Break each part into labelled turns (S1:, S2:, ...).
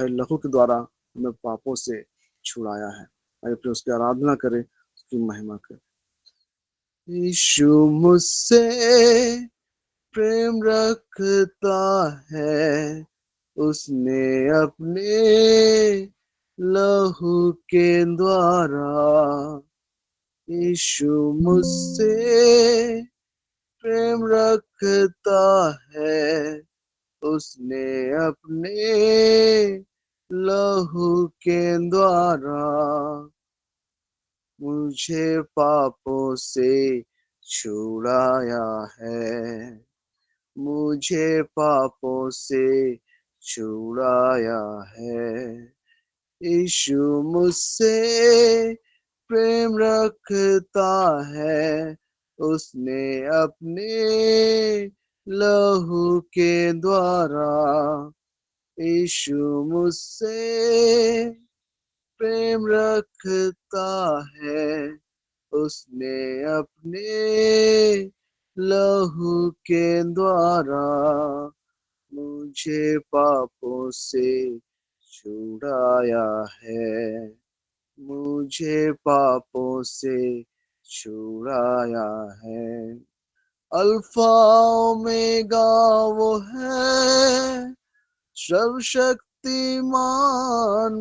S1: लहू के द्वारा हमें पापों से छुड़ाया है। आइए फिर उसकी आराधना करें, उसकी महिमा करें। यीशु मुझसे प्रेम रखता है, उसने अपने लहू के द्वारा। यीशु मुझसे प्रेम रखता है, उसने अपने लहू के द्वारा मुझे पापों से छुड़ाया है, मुझे पापों से छुड़ाया है। यीशु मुझसे प्रेम रखता है, उसने अपने लहू के द्वारा। यीशु मुझसे प्रेम रखता है, उसने अपने लहू के द्वारा मुझे पापों से छुड़ाया है, मुझे पापों से छुड़ाया है। अल्फा ओमेगा वो है, सर्वशक्तिमान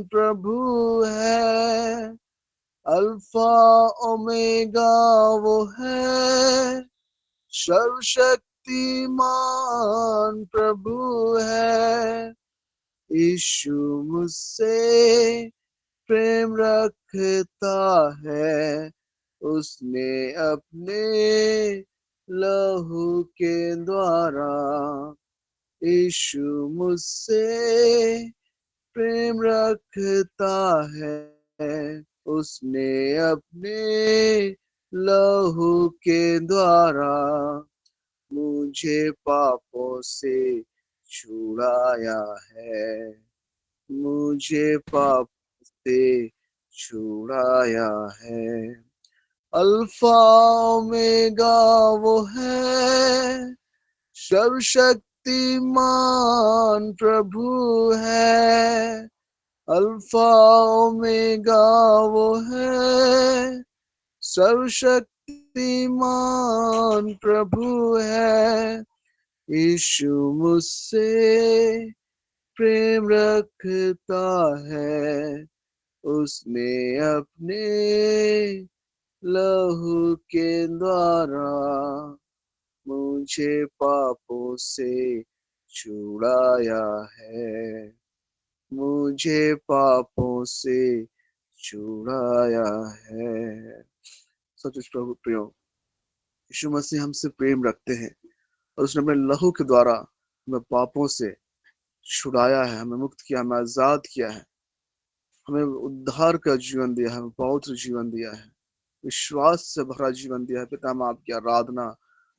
S1: प्रभु है। अल्फा ओमेगा वो है, सर्वशक्तिमान प्रभु है। यीशु मुझसे प्रेम रखता है, उसने अपने लहू के द्वारा। यीशु मुझसे प्रेम रखता है, उसने अपने लहू के द्वारा मुझे पापों से छुड़ाया है, मुझे पापों से छुड़ाया है। अल्फा ओमेगा वो है, सर्वशक्तिमान प्रभु है। अल्फा ओमेगा वो है, सर्वशक्तिमान प्रभु है। यीशु मुझसे प्रेम रखता है, उसने अपने लहू के द्वारा मुझे पापों से छुड़ाया है, मुझे पापों से छुड़ाया है। सच प्रभु प्रियो, यीशु मसीह हमसे प्रेम रखते हैं और उसने अपने लहू के द्वारा हमें पापों से छुड़ाया है, हमें मुक्त किया, हमें आजाद किया है, हमें उद्धार का जीवन दिया है, हमें पवित्र जीवन दिया है, विश्वास से भरा जीवन दिया है। पिता हम आपकी आराधना,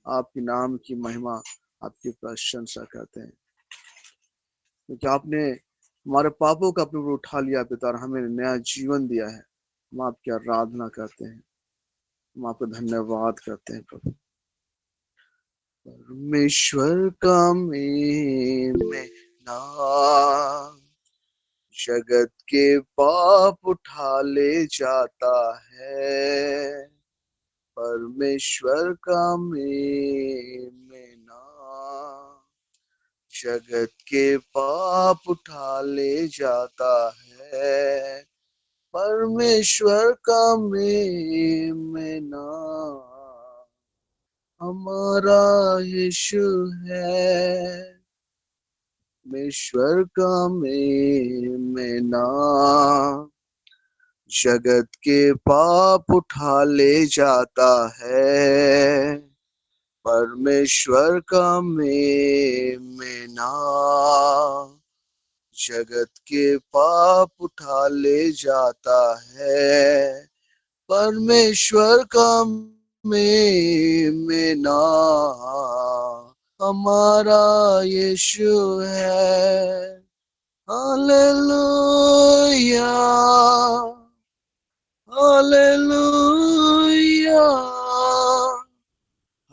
S1: आपके नाम की महिमा, आपकी प्रशंसा करते हैं, क्योंकि आपने हमारे पापों का अपने ऊपर उठा लिया पिता, और हमें नया जीवन दिया है। हम आपकी आराधना करते हैं, हम आपका धन्यवाद करते हैं प्रभु। परमेश्वर का में नाम जगत के पाप उठा ले जाता है। परमेश्वर का में नाम जगत के पाप उठा ले जाता है। परमेश्वर का में नाम हमारा यीशु है। परमेश्वर का में नाम जगत के पाप उठा ले जाता है। परमेश्वर का में नाम जगत के पाप उठा ले जाता है। परमेश्वर का में नाम हमारा यीशु है। Hallelujah, hallelujah,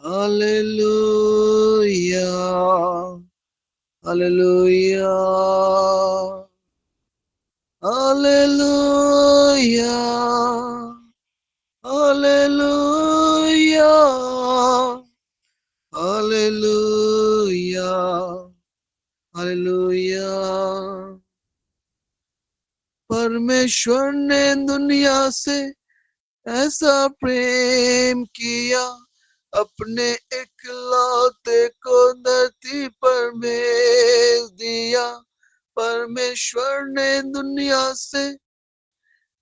S1: hallelujah, hallelujah. Hallelujah, hallelujah, hallelujah, hallelujah. परमेश्वर ने दुनिया से ऐसा प्रेम किया, अपने इकलौते को धरती पर भेज दिया। परमेश्वर ने दुनिया से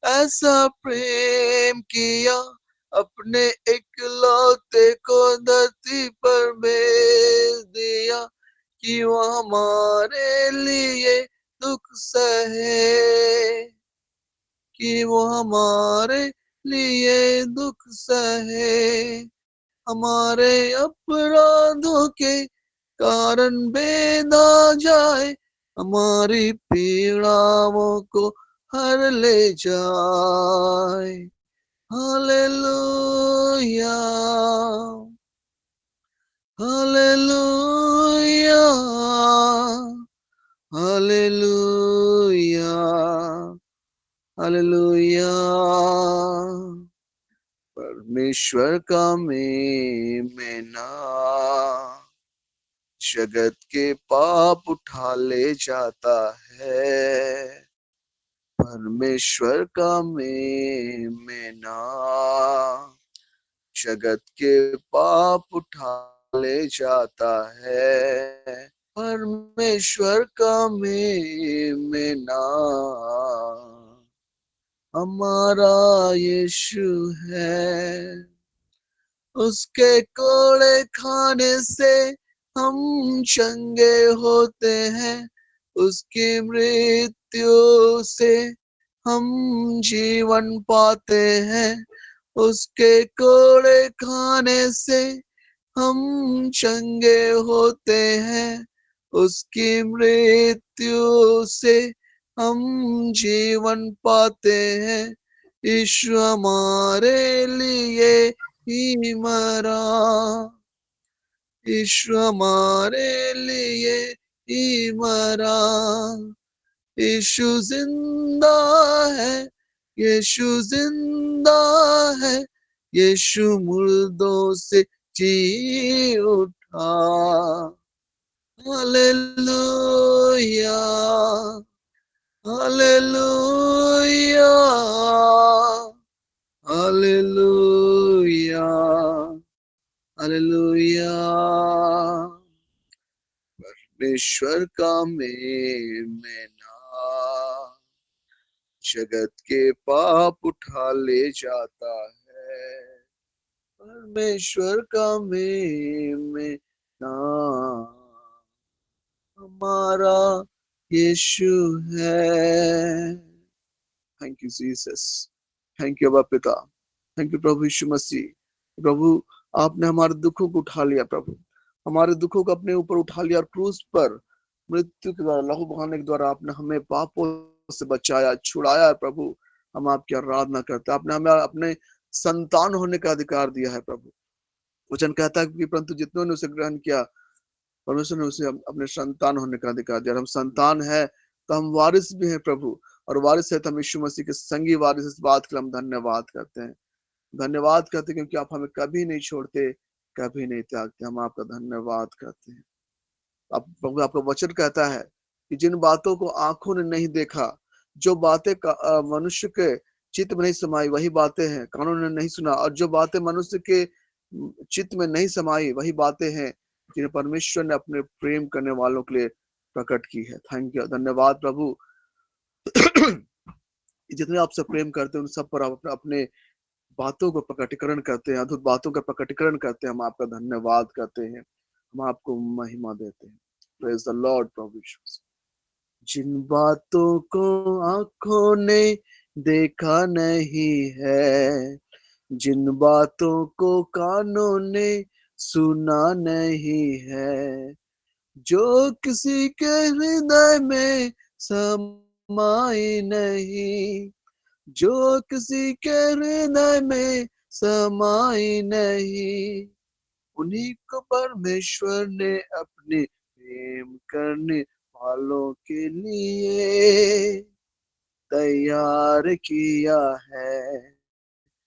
S1: ऐसा प्रेम किया, अपने इकलौते को धरती पर भेज दिया, कि वो हमारे लिए दुख सहे, कि वो हमारे लिए दुख सहे, हमारे अपराधों के कारण बेदा जाए, हमारी पीड़ाओं को हर ले जाए। Hallelujah, hallelujah, hallelujah, hallelujah. परमेश्वर का मेमना जगत के पाप उठा ले जाता है। परमेश्वर का मेमना जगत के पाप उठा ले जाता है। परमेश्वर का मेमना हमारा यीशु है। उसके कोड़े खाने से हम चंगे होते हैं, उसकी मृत्यु से हम जीवन पाते हैं। उसके कोड़े खाने से हम चंगे होते हैं, उसकी मृत्यु से हम जीवन पाते हैं। यीशु हमारे लिए ही मरा, यीशु हमारे लिए ही मरा। यीशु जिंदा है, यीशु जिंदा है, यीशु मुर्दों से जी उठा। Hallelujah, hallelujah, hallelujah, hallelujah. परमेश्वर का मेमना जगत के पाप उठा ले जाता है। परमेश्वर का मेमना हमारा यीशु है। Thank you Jesus, thank you अब्बा पिता, थैंक यू प्रभु यीशु मसीह। प्रभु आपने हमारे दुखों को उठा लिया, प्रभु हमारे दुखों को अपने ऊपर उठा लिया, और क्रूस पर मृत्यु के द्वारा, लहू बहाने के द्वारा आपने हमें पापों से बचाया, छुड़ाया है। प्रभु हम आपकी आराधना करते हैं। आपने हमें अपने संतान होने का अधिकार दिया है। प्रभु वचन कहता है कि परंतु जितनों ने उसे ग्रहण किया, परमेश्वर ने उसे अपने संतान होने का अधिकार दिया। हम संतान है तो हम वारिस भी हैं प्रभु, और वारिस है तो हम यीशु मसीह के संगी वारिस। इस बात के लिए हम धन्यवाद करते हैं, धन्यवाद करते हैं, क्योंकि आप हमें कभी नहीं छोड़ते, कभी नहीं त्यागते। हम आपका धन्यवाद करते हैं। आप प्रभु, आपका वचन कहता है कि जिन बातों को आंखों ने नहीं देखा, जो बातें मनुष्य के चित्त में नहीं समाई, वही बातें हैं कानों ने नहीं सुना, और जो बातें मनुष्य के चित्त में नहीं समाई, वही बातें हैं जिन्हें परमेश्वर ने अपने प्रेम करने वालों के लिए प्रकट की है। थैंक यू, धन्यवाद प्रभु। जितने आपसे प्रेम करते हैं उन सब पर आप अपने बातों को प्रकटीकरण करते हैं, अद्भुत बातों का प्रकटीकरण करते हैं। हम आपका धन्यवाद करते हैं, हम आपको महिमा देते हैं। प्रेज द लॉर्ड प्रभु यीशु। जिन बातों को आंखों ने देखा नहीं है, जिन बातों को कानों ने सुना नहीं है, जो किसी के हृदय में समाई नहीं, जो किसी के हृदय में समाई नहीं, उन्हीं को परमेश्वर ने अपने प्रेम करने वालों के लिए तैयार किया है,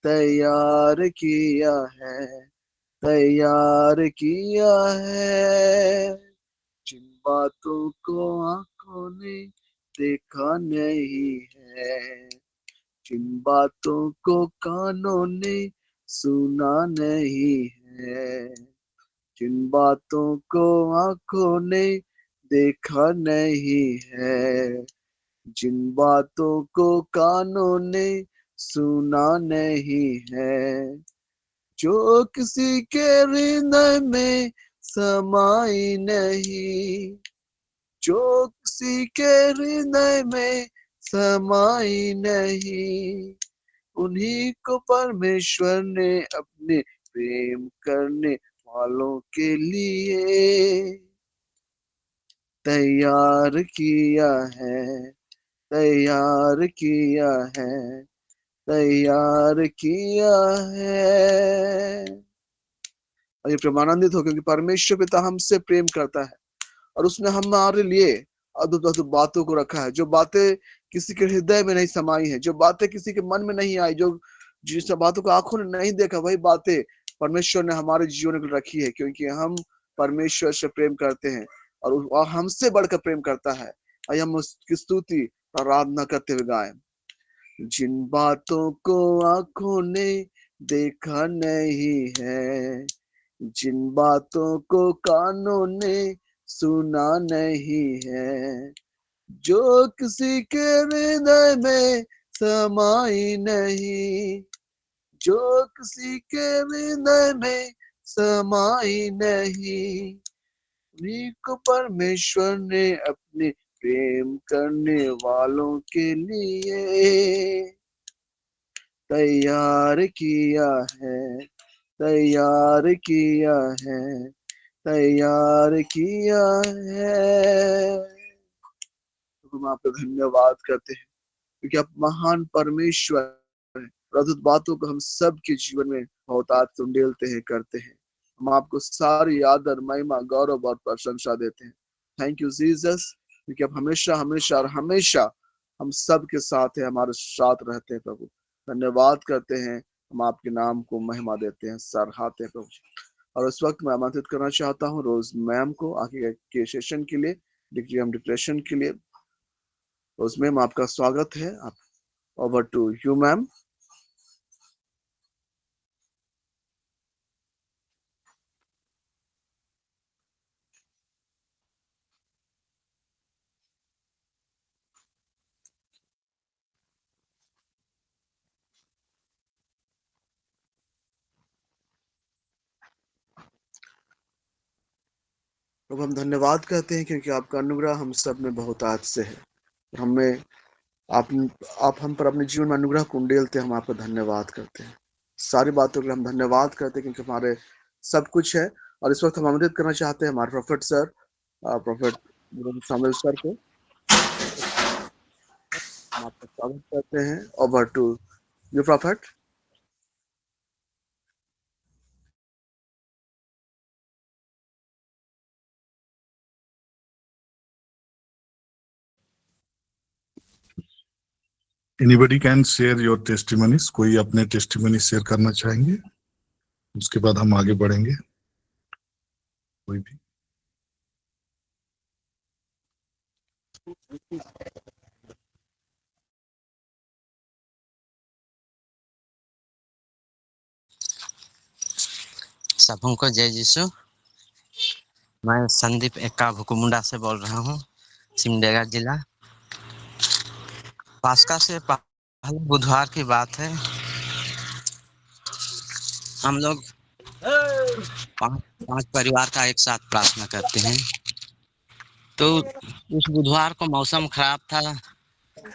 S1: तैयार किया है, तैयार किया है। जिन बातों को आंखों ने देखा नहीं है, जिन बातों को कानों ने सुना नहीं है, जिन बातों को आंखों ने देखा नहीं है, जिन बातों को कानों ने सुना नहीं है, जो किसी के हृदय में समाई नहीं, जो किसी के हृदय में समाई नहीं, उन्हीं को परमेश्वर ने अपने प्रेम करने वालों के लिए तैयार किया है, तैयार किया है, तैयार किया है। और ये प्रेमानंदित हो क्योंकि परमेश्वर पिता हमसे प्रेम करता है और उसने हमारे लिए अद्भुत अद्भुत बातों को रखा है, जो बातें किसी के हृदय में नहीं समाई है, जो बातें किसी के मन में नहीं आई, जो जिस बातों को आंखों ने नहीं देखा, वही बातें परमेश्वर ने हमारे जीवन में रखी है, क्योंकि हम परमेश्वर से प्रेम करते हैं और हमसे बढ़कर प्रेम करता है। आइए हम उसकी स्तुति और आराधना करते हुए गाएं। जिन बातों को आंखों ने देखा नहीं है, जिन बातों को कानों ने सुना नहीं है, जो किसी के हृदय में समाई नहीं, जो किसी के हृदय में समाई नहीं, उन्हीं को परमेश्वर ने अपने प्रेम करने वालों के लिए तैयार किया है, तैयार किया है, तैयार किया है। तो हम आपका धन्यवाद करते हैं क्योंकि आप महान परमेश्वर हैं। अद्भुत बातों को हम सब के जीवन में बहुत आज उंडेलते हैं, करते हैं। हम आपको सारी आदर, महिमा, गौरव और प्रशंसा देते हैं। थैंक यू जीसस, क्योंकि आप हमेशा हमेशा और हमेशा हम सब के साथ हैं, हमारे साथ रहते हैं प्रभु। धन्यवाद करते हैं, हम आपके नाम को महिमा देते हैं, सराहते हैं प्रभु। और इस वक्त मैं आमंत्रित करना चाहता हूँ रोज मैम को आगे के सेशन के लिए, डिप्रेशन के लिए। रोज मैम आपका स्वागत है। आप ओवर टू यू मैम। प्रभु हम धन्यवाद कहते हैं क्योंकि आपका अनुग्रह हम सब में बहुत आज से है। हमें आप आप हम पर अपने जीवन में अनुग्रह कुंडेलते, हम आपका धन्यवाद करते हैं। सारी बातों के लिए हम धन्यवाद करते हैं क्योंकि हमारे सब कुछ है। और इस वक्त हम आमंत्रित करना चाहते हैं हमारे prophet sir, prophet Samuel sir को। हम आपका स्वागत करते हैं। Over to you prophet.
S2: Anybody can share your testimonies. कोई अपने टेस्टिमनी शेयर करना चाहेंगे? उसके बाद हम आगे बढ़ेंगे। कोई भी।
S3: सबों को जय यीशु। मैं संदीप एक्का भुकुमुंडा से बोल रहा हूँ, सिमडेगा जिला। पास्का से पहले बुधवार की बात है, हम लोग पांच परिवार का एक साथ प्रार्थना करते हैं। तो उस बुधवार को मौसम खराब था,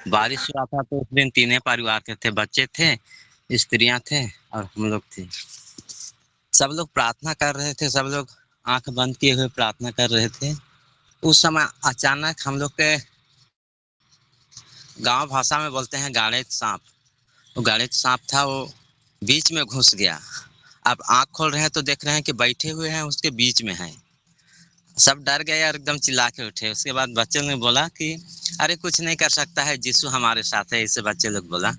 S3: बारिश हुआ था। तो उस दिन तीनों परिवार के थे, बच्चे थे, स्त्रियां थे और हम लोग थे। सब लोग प्रार्थना कर रहे थे, सब लोग आंख बंद किए हुए प्रार्थना कर रहे थे। उस समय अचानक हम लोग के गांव भाषा में बोलते हैं गाड़े सांप, वो गाड़े सांप था, वो बीच में घुस गया। आप आंख खोल रहे हैं तो देख रहे हैं कि बैठे हुए हैं उसके बीच में है। सब डर गए और एकदम चिल्ला के उठे। उसके बाद बच्चों ने बोला कि अरे कुछ नहीं कर सकता है, यीशु हमारे साथ है, इससे बच्चे लोग बोला।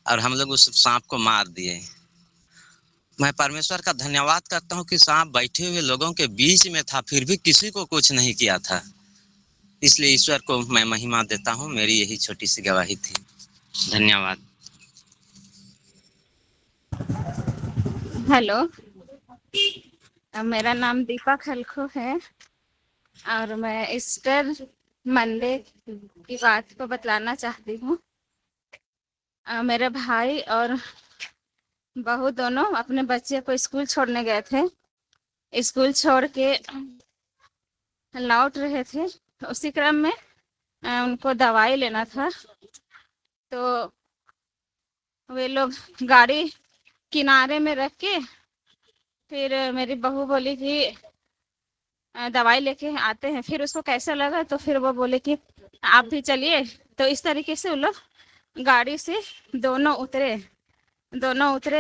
S3: और हम लोग उस सांप को मार दिए। मैं परमेश्वर का धन्यवाद करता हूँ कि सांप बैठे हुए लोगों के बीच में था, फिर भी किसी को कुछ नहीं किया था। इसलिए ईश्वर को मैं महिमा देता हूँ। मेरी यही छोटी सी गवाही थी। धन्यवाद।
S4: हेलो, मेरा नाम दीपा खलखो है और मैं ईस्टर मंडे की बात को बतलाना चाहती हूँ। मेरे भाई और बहू दोनों अपने बच्चे को स्कूल छोड़ने गए थे। स्कूल छोड़ के लौट रहे थे, उसी क्रम में उनको दवाई लेना था। तो वे लोग गाड़ी किनारे में रख के फिर मेरी बहू बोली कि दवाई लेके आते हैं। फिर उसको कैसा लगा तो फिर वो बोले कि आप भी चलिए। तो इस तरीके से वो लोग गाड़ी से दोनों उतरे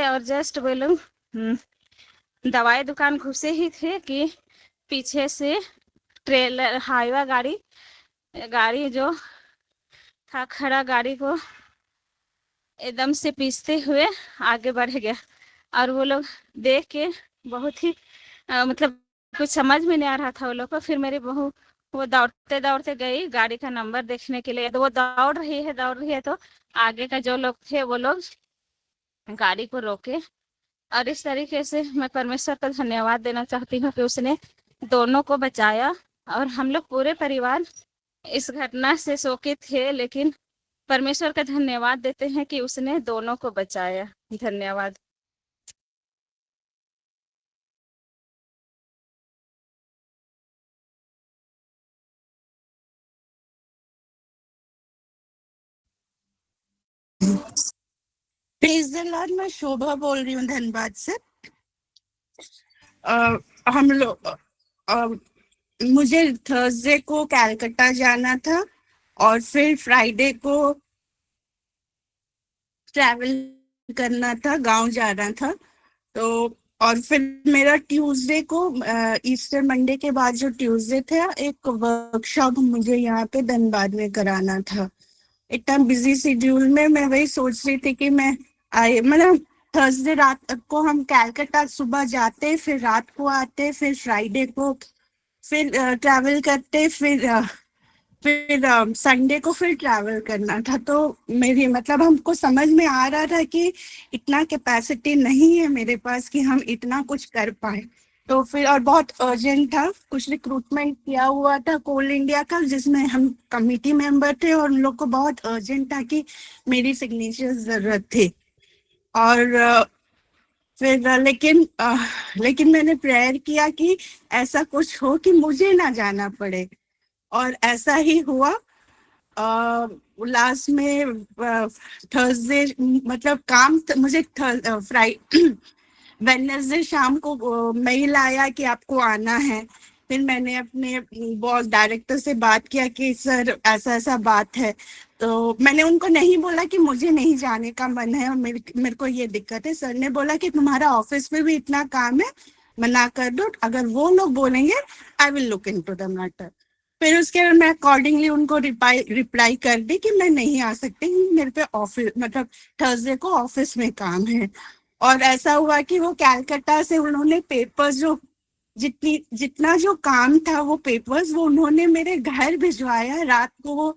S4: और जस्ट वो लोग दवाई दुकान घुसे ही थे कि पीछे से ट्रेलर हाईवा गाड़ी जो था खड़ा, गाड़ी को एकदम से पीसते हुए आगे बढ़ गया। और वो लोग देख के बहुत ही मतलब कुछ समझ में नहीं आ रहा था वो लोग को। फिर मेरी बहू वो दौड़ते दौड़ते गई गाड़ी का नंबर देखने के लिए। तो वो दौड़ रही है तो आगे का जो लोग थे वो लोग गाड़ी को रोके। और इस तरीके से मैं परमेश्वर का धन्यवाद देना चाहती हूँ कि उसने दोनों को बचाया। और हम लोग पूरे परिवार इस घटना से शोकित थे, लेकिन परमेश्वर का धन्यवाद देते हैं कि उसने दोनों को बचाया। धन्यवाद।
S5: Praise the Lord. मैं शोभा बोल रही हूँ धनबाद से। हम लोग मुझे थर्सडे को कैलकाटा जाना था और फिर फ्राइडे को ट्रैवल करना था, गांव जाना था। तो और फिर मेरा ट्यूसडे को ईस्टर मंडे के बाद जो ट्यूसडे था, एक वर्कशॉप मुझे यहाँ पे धनबाद में कराना था। इतना बिजी शेड्यूल में मैं वही सोच रही थी कि मैं मतलब थर्सडे रात को हम कैलकाटा सुबह जाते, फिर रात को आते, फिर फ्राइडे को फिर ट्रैवल करते, फिर संडे को फिर ट्रैवल करना था। तो मेरी मतलब हमको समझ में आ रहा था कि इतना कैपेसिटी नहीं है मेरे पास कि हम इतना कुछ कर पाए। तो फिर और बहुत अर्जेंट था, कुछ रिक्रूटमेंट किया हुआ था कोल इंडिया का, जिसमें हम कमिटी मेंबर थे और उन लोग को बहुत अर्जेंट था कि मेरी सिग्नेचर जरूरत थी। और फिर लेकिन मैंने प्रेयर किया कि ऐसा कुछ हो कि मुझे ना जाना पड़े, और ऐसा ही हुआ। लास्ट में थर्सडे मतलब काम मुझे वेडनेसडे शाम को मेल आया कि आपको आना है। फिर मैंने अपने बॉस डायरेक्टर से बात किया कि सर ऐसा ऐसा बात है। तो मैंने उनको नहीं बोला कि मुझे नहीं जाने का मन है और मेरे को ये दिक्कत है। सर ने बोला कि तुम्हारा ऑफिस में भी इतना काम है, मना कर दो, अगर वो लोग बोलेंगे I will look into the matter. फिर उसके बाद मैं अकॉर्डिंगली उनको रिप्लाई कर दी कि मैं नहीं आ सकती, मेरे पे ऑफिस मतलब थर्सडे को ऑफिस में काम है। और ऐसा हुआ कि वो कैलकाटा से उन्होंने पेपर्स जो जितना जो काम था वो पेपर्स वो उन्होंने मेरे घर भिजवाया रात को। वो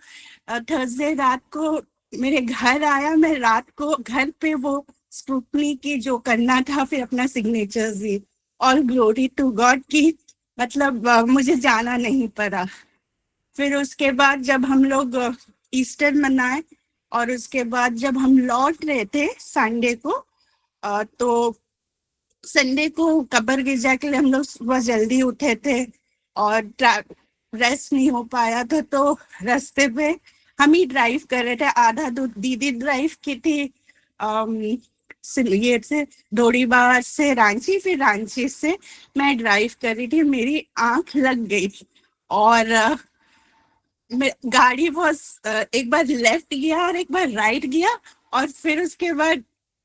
S5: थर्सडे रात को मेरे घर आया, मैं रात को घर पे वो स्क्रूटनी की जो करना था, फिर अपना सिग्नेचर दी। और ग्लोरी टू गॉड की मतलब मुझे जाना नहीं पड़ा। फिर उसके बाद जब हम लोग ईस्टर मनाए और उसके बाद जब हम लौट रहे थे संडे को, तो संडे को कब्र गिरजा के लिए हम लोग सुबह जल्दी उठे थे और रेस्ट नहीं हो पाया था। तो रास्ते पे हम ही ड्राइव कर रहे थे, आधा दीदी ड्राइव की थी ये से डोरीबार से रांची, फिर रांची से मैं ड्राइव कर रही थी। मेरी आंख लग गई और गाड़ी बहुत एक बार लेफ्ट गया और एक बार राइट गया, और फिर उसके बाद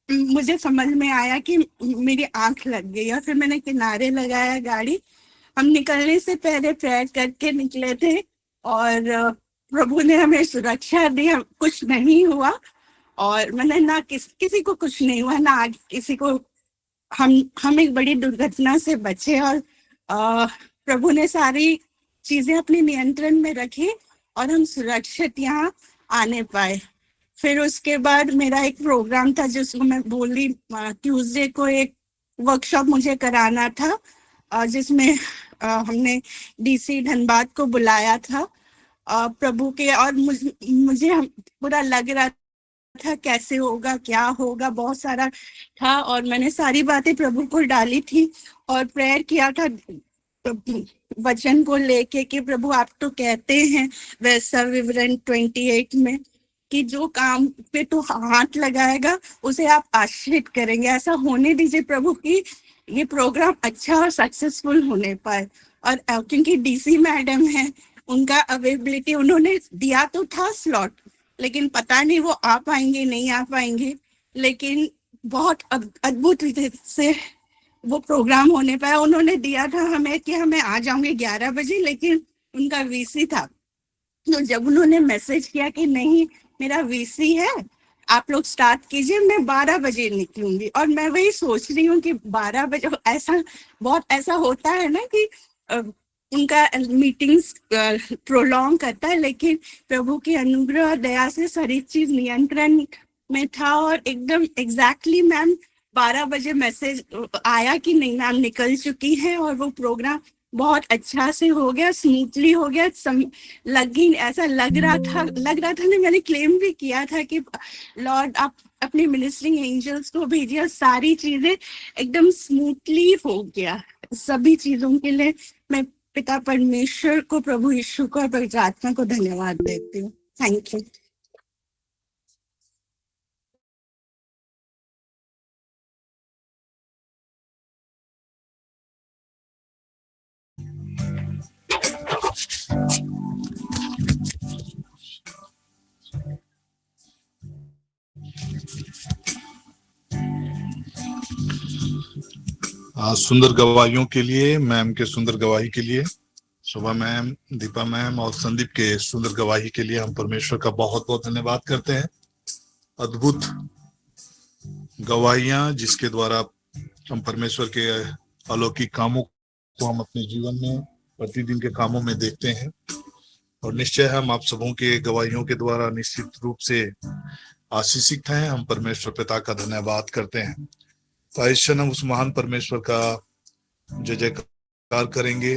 S5: मुझे समझ में आया कि मेरी आंख लग गई और फिर मैंने किनारे लगाया गाड़ी। हम निकलने से पहले प्रेयर करके निकले थे और प्रभु ने हमें सुरक्षा दी, कुछ नहीं हुआ। और मैंने ना किसी को कुछ नहीं हुआ, ना आगे किसी को। हम एक बड़ी दुर्घटना से बचे और प्रभु ने सारी चीजें अपने नियंत्रण में रखी और हम सुरक्षित यहाँ आने पाए। फिर उसके बाद मेरा एक प्रोग्राम था जिसको मैं बोली, ट्यूसडे को एक वर्कशॉप मुझे कराना था, जिसमें हमने डीसी धनबाद को बुलाया था प्रभु के। और मुझे पूरा लग रहा था कैसे होगा, क्या होगा, बहुत सारा था। और मैंने सारी बातें प्रभु को डाली थी और प्रेयर किया था वचन को लेके कि प्रभु आप तो कहते हैं वैसा विवरण 28 में कि जो काम पे तो हाथ लगाएगा उसे आप आशीर्वाद करेंगे। ऐसा होने दीजिए प्रभु की ये प्रोग्राम अच्छा और सक्सेसफुल होने पाए। और क्योंकि डीसी मैडम है, उनका अवेलेबिलिटी उन्होंने दिया तो था स्लॉट, लेकिन पता नहीं वो आ पाएंगे नहीं आ पाएंगे। लेकिन बहुत अद्भुत से वो प्रोग्राम होने पाया। उन्होंने दिया था हमें कि हमें आ जाऊंगे 11 बजे, लेकिन उनका वीसी था। तो जब उन्होंने मैसेज किया कि नहीं मेरा वीसी है, आप लोग स्टार्ट कीजिए, मैं 12 बजे निकलूंगी। और मैं वही सोच रही हूँ कि 12 बजे ऐसा होता है ना कि उनका मीटिंग्स प्रोलॉन्ग करता है, लेकिन प्रभु की अनुग्रह और दया से सारी चीज नियंत्रण में था। और एकदम एग्जैक्टली मैम 12 बजे मैसेज आया कि नहीं मैम निकल चुकी है। और वो प्रोग्राम बहुत अच्छा से हो गया, स्मूथली हो गया। ऐसा लग रहा था ना, मैंने क्लेम भी किया था कि लॉर्ड आप अपने मिनिस्टरिंग एंजल्स को भेजिए और सारी चीजें एकदम स्मूथली हो गया। सभी चीजों के लिए मैं पिता परमेश्वर को, प्रभु यीशु को और पवित्र आत्मा को धन्यवाद देती हूँ। Thank you.
S2: सुंदर गवाहियों के लिए, मैम के सुंदर गवाही के लिए, शोभा मैम, दीपा मैम और संदीप के सुंदर गवाही के लिए हम परमेश्वर का बहुत बहुत धन्यवाद करते हैं। अद्भुत गवाहियां जिसके द्वारा हम परमेश्वर के अलौकिक कामों को हम अपने जीवन में प्रतिदिन के कामों में देखते हैं। और निश्चय हम आप सबों के गवाहियों के द्वारा निश्चित रूप से आशीषित हैं। हम परमेश्वर पिता का धन्यवाद करते हैं। तो हम उस महान परमेश्वर का जय जयकार करेंगे।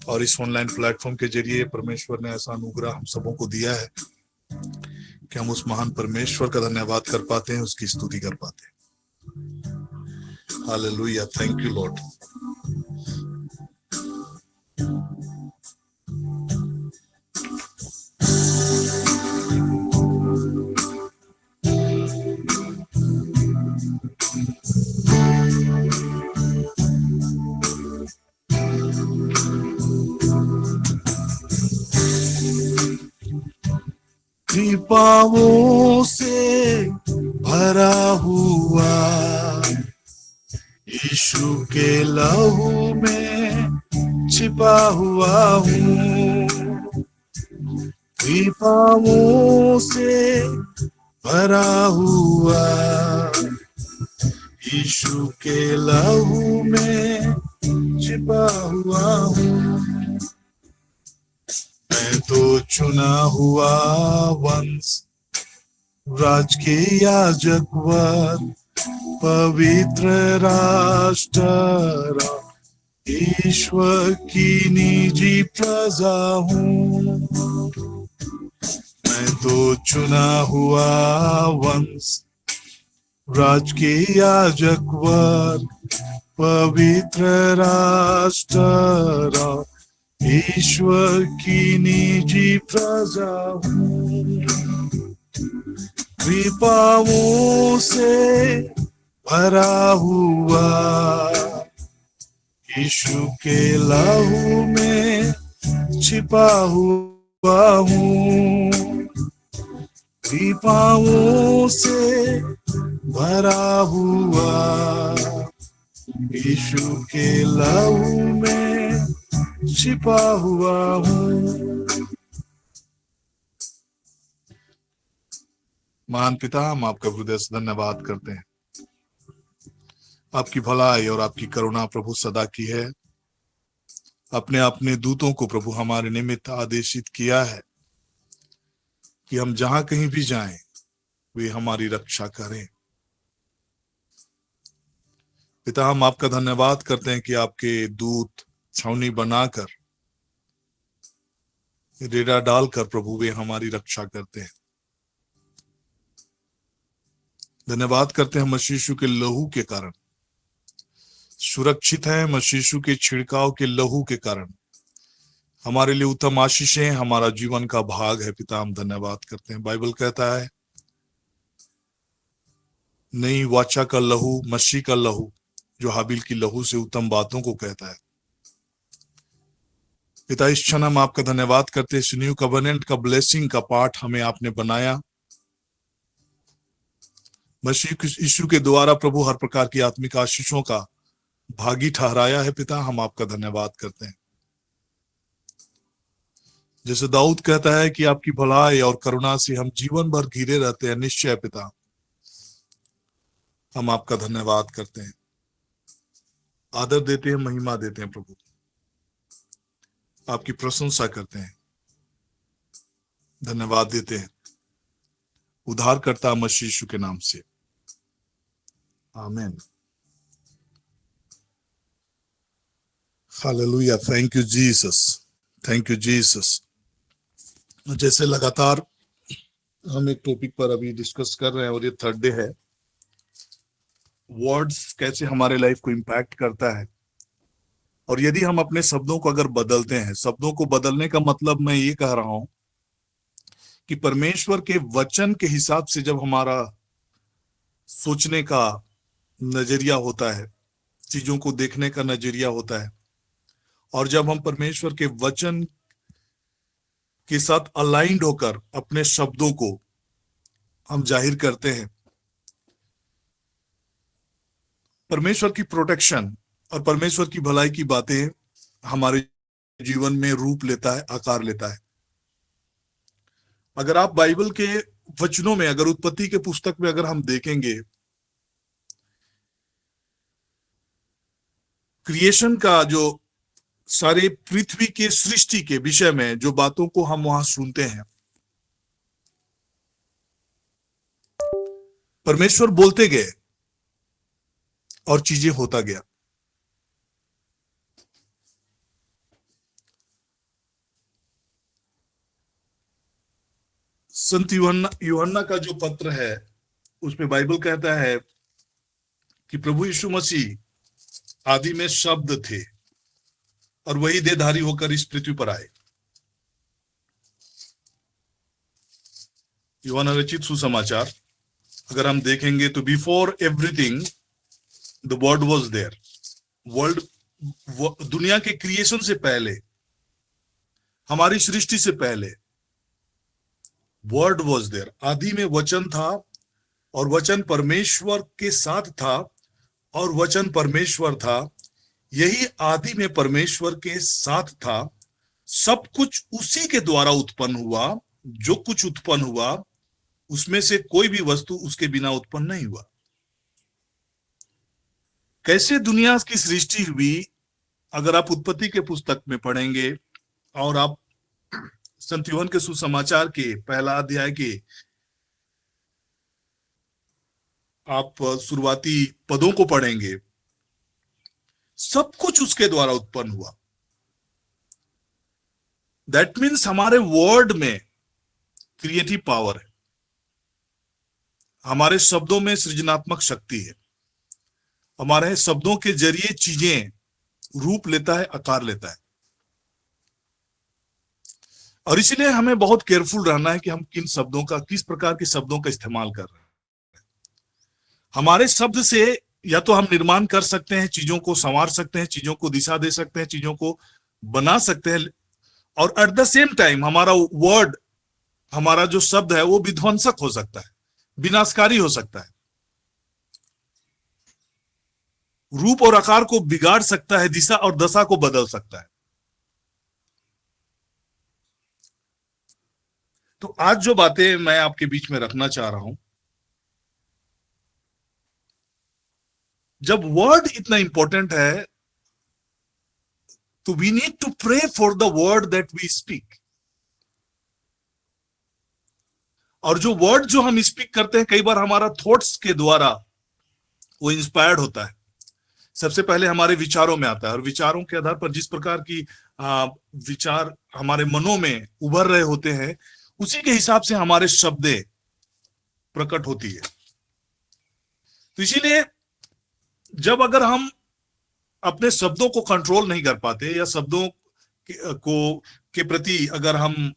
S2: और इस ऑनलाइन प्लेटफॉर्म के जरिए परमेश्वर ने ऐसा अनुग्रह हम सबों को दिया है कि हम उस महान परमेश्वर का धन्यवाद कर पाते हैं, उसकी स्तुति कर पाते हैं। Hallelujah, thank you Lord. कृपाओं से भरा हुआ यीशु के लहू में छिपा हुआ हूँ। कृपाओं से भरा हुआ यीशु के लहू में छिपा हुआ हूँ। मैं तो चुना हुआ वंश, राज के याजक वर, पवित्र राष्ट्र, ईश्वर की निजी प्रजा हूँ। मैं तो चुना हुआ वंश, राज के याजक वर, पवित्र राष्ट्र, ईश्वर की निजी प्रजा हूँ। कृपाओं से भरा हुआ यीशु के लहू में छिपा हुआ हूँ। कृपाओं से भरा हुआ यीशु के लहू में छिपा हुआ हूँ। महान पिता, हम आपका हृदय से धन्यवाद करते हैं। आपकी भलाई और आपकी करुणा प्रभु सदा की है। अपने अपने दूतों को प्रभु हमारे निमित्त आदेशित किया है कि हम जहां कहीं भी जाएं वे हमारी रक्षा करें। पिता, हम आपका धन्यवाद करते हैं कि आपके दूत छावनी बनाकर, रेडा डालकर प्रभु वे हमारी रक्षा करते हैं। धन्यवाद करते हैं मसीह यीशु के लहू के कारण सुरक्षित है। मसीह यीशु के छिड़काव के लहू के कारण हमारे लिए उत्तम आशीषें हमारा जीवन का भाग है। पिता, हम धन्यवाद करते हैं। बाइबल कहता है नई वाचा का लहू, मसीह का लहू, जो हाबिल की लहू से उत्तम बातों को कहता है। पिता, इस क्षण हम आपका धन्यवाद करते हैं। न्यू कवेनेंट का ब्लेसिंग का पाठ हमें आपने बनाया। मसीह यीशु के द्वारा प्रभु हर प्रकार की आत्मिक आशीषों का भागी ठहराया है। पिता, हम आपका धन्यवाद करते हैं। जैसे दाऊद कहता है कि आपकी भलाई और करुणा से हम जीवन भर घिरे रहते हैं। निश्चय पिता, हम आपका धन्यवाद करते हैं, आदर देते हैं, महिमा देते हैं। प्रभु, आपकी प्रशंसा करते हैं, धन्यवाद देते हैं उद्धारकर्ता मसीह यीशु के नाम से, आमीन। Hallelujah. Thank you Jesus, thank you Jesus. जैसे लगातार हम एक टॉपिक पर अभी डिस्कस कर रहे हैं और ये थर्ड डे है, वर्ड्स कैसे हमारे लाइफ को इम्पैक्ट करता है। और यदि हम अपने शब्दों को अगर बदलते हैं, शब्दों को बदलने का मतलब मैं ये कह रहा हूं कि परमेश्वर के वचन के हिसाब से जब हमारा सोचने का नजरिया होता है, चीजों को देखने का नजरिया होता है, और जब हम परमेश्वर के वचन के साथ अलाइंड होकर अपने शब्दों को हम जाहिर करते हैं, परमेश्वर की प्रोटेक्शन और परमेश्वर की भलाई की बातें हमारे जीवन में रूप लेता है, आकार लेता है। अगर आप बाइबल के वचनों में, अगर उत्पत्ति के पुस्तक में अगर हम देखेंगे, क्रिएशन का जो सारे पृथ्वी के सृष्टि के विषय में जो बातों को हम वहां सुनते हैं, परमेश्वर बोलते गए और चीजें होता गया। संत यूहन्ना का जो पत्र है उसमें बाइबल कहता है कि प्रभु यीशु मसीह आदि में शब्द थे और वही देहधारी होकर इस पृथ्वी पर आए। यूहन्ना रचित सुसमाचार अगर हम देखेंगे तो before everything the word was there. World, दुनिया के क्रिएशन से पहले, हमारी सृष्टि से पहले वर्ड वाज देयर। आदि में वचन था और वचन परमेश्वर के साथ था और वचन परमेश्वर था। यही आदि में परमेश्वर के साथ था। सब कुछ उसी के द्वारा उत्पन्न हुआ। जो कुछ उत्पन्न हुआ उसमें से कोई भी वस्तु उसके बिना उत्पन्न नहीं हुआ। कैसे दुनिया की सृष्टि हुई, अगर आप उत्पत्ति के पुस्तक में पढ़ेंगे और आप संत यूहन्ना के सुसमाचार के पहला अध्याय के आप शुरुआती पदों को पढ़ेंगे, सब कुछ उसके द्वारा उत्पन्न हुआ। दैट मीन्स हमारे वर्ड में क्रिएटिव पावर है, हमारे शब्दों में सृजनात्मक शक्ति है। हमारे शब्दों के जरिए चीजें रूप लेता है, आकार लेता है। और इसलिए हमें बहुत केयरफुल रहना है कि हम किन शब्दों का, किस प्रकार के शब्दों का इस्तेमाल कर रहे हैं। हमारे शब्द से या तो हम निर्माण कर सकते हैं, चीजों को संवार सकते हैं, चीजों को दिशा दे सकते हैं, चीजों को बना सकते हैं, और एट द सेम टाइम हमारा वर्ड, हमारा जो शब्द है वो विध्वंसक हो सकता है, विनाशकारी हो सकता है, रूप और आकार को बिगाड़ सकता है, दिशा और दशा को बदल सकता है। तो आज जो बातें मैं आपके बीच में रखना चाह रहा हूं, जब वर्ड इतना इंपॉर्टेंट है तो we need to pray for the word that we speak. और जो वर्ड जो हम स्पीक करते हैं, कई बार हमारा थॉट्स के द्वारा वो इंस्पायर्ड होता है। सबसे पहले हमारे विचारों में आता है, और विचारों के आधार पर जिस प्रकार की विचार हमारे मनों में उभर रहे होते हैं, उसी के हिसाब से हमारे शब्दें प्रकट होती है। तो इसीलिए जब अगर हम अपने शब्दों को कंट्रोल नहीं कर पाते, या शब्दों के प्रति अगर हम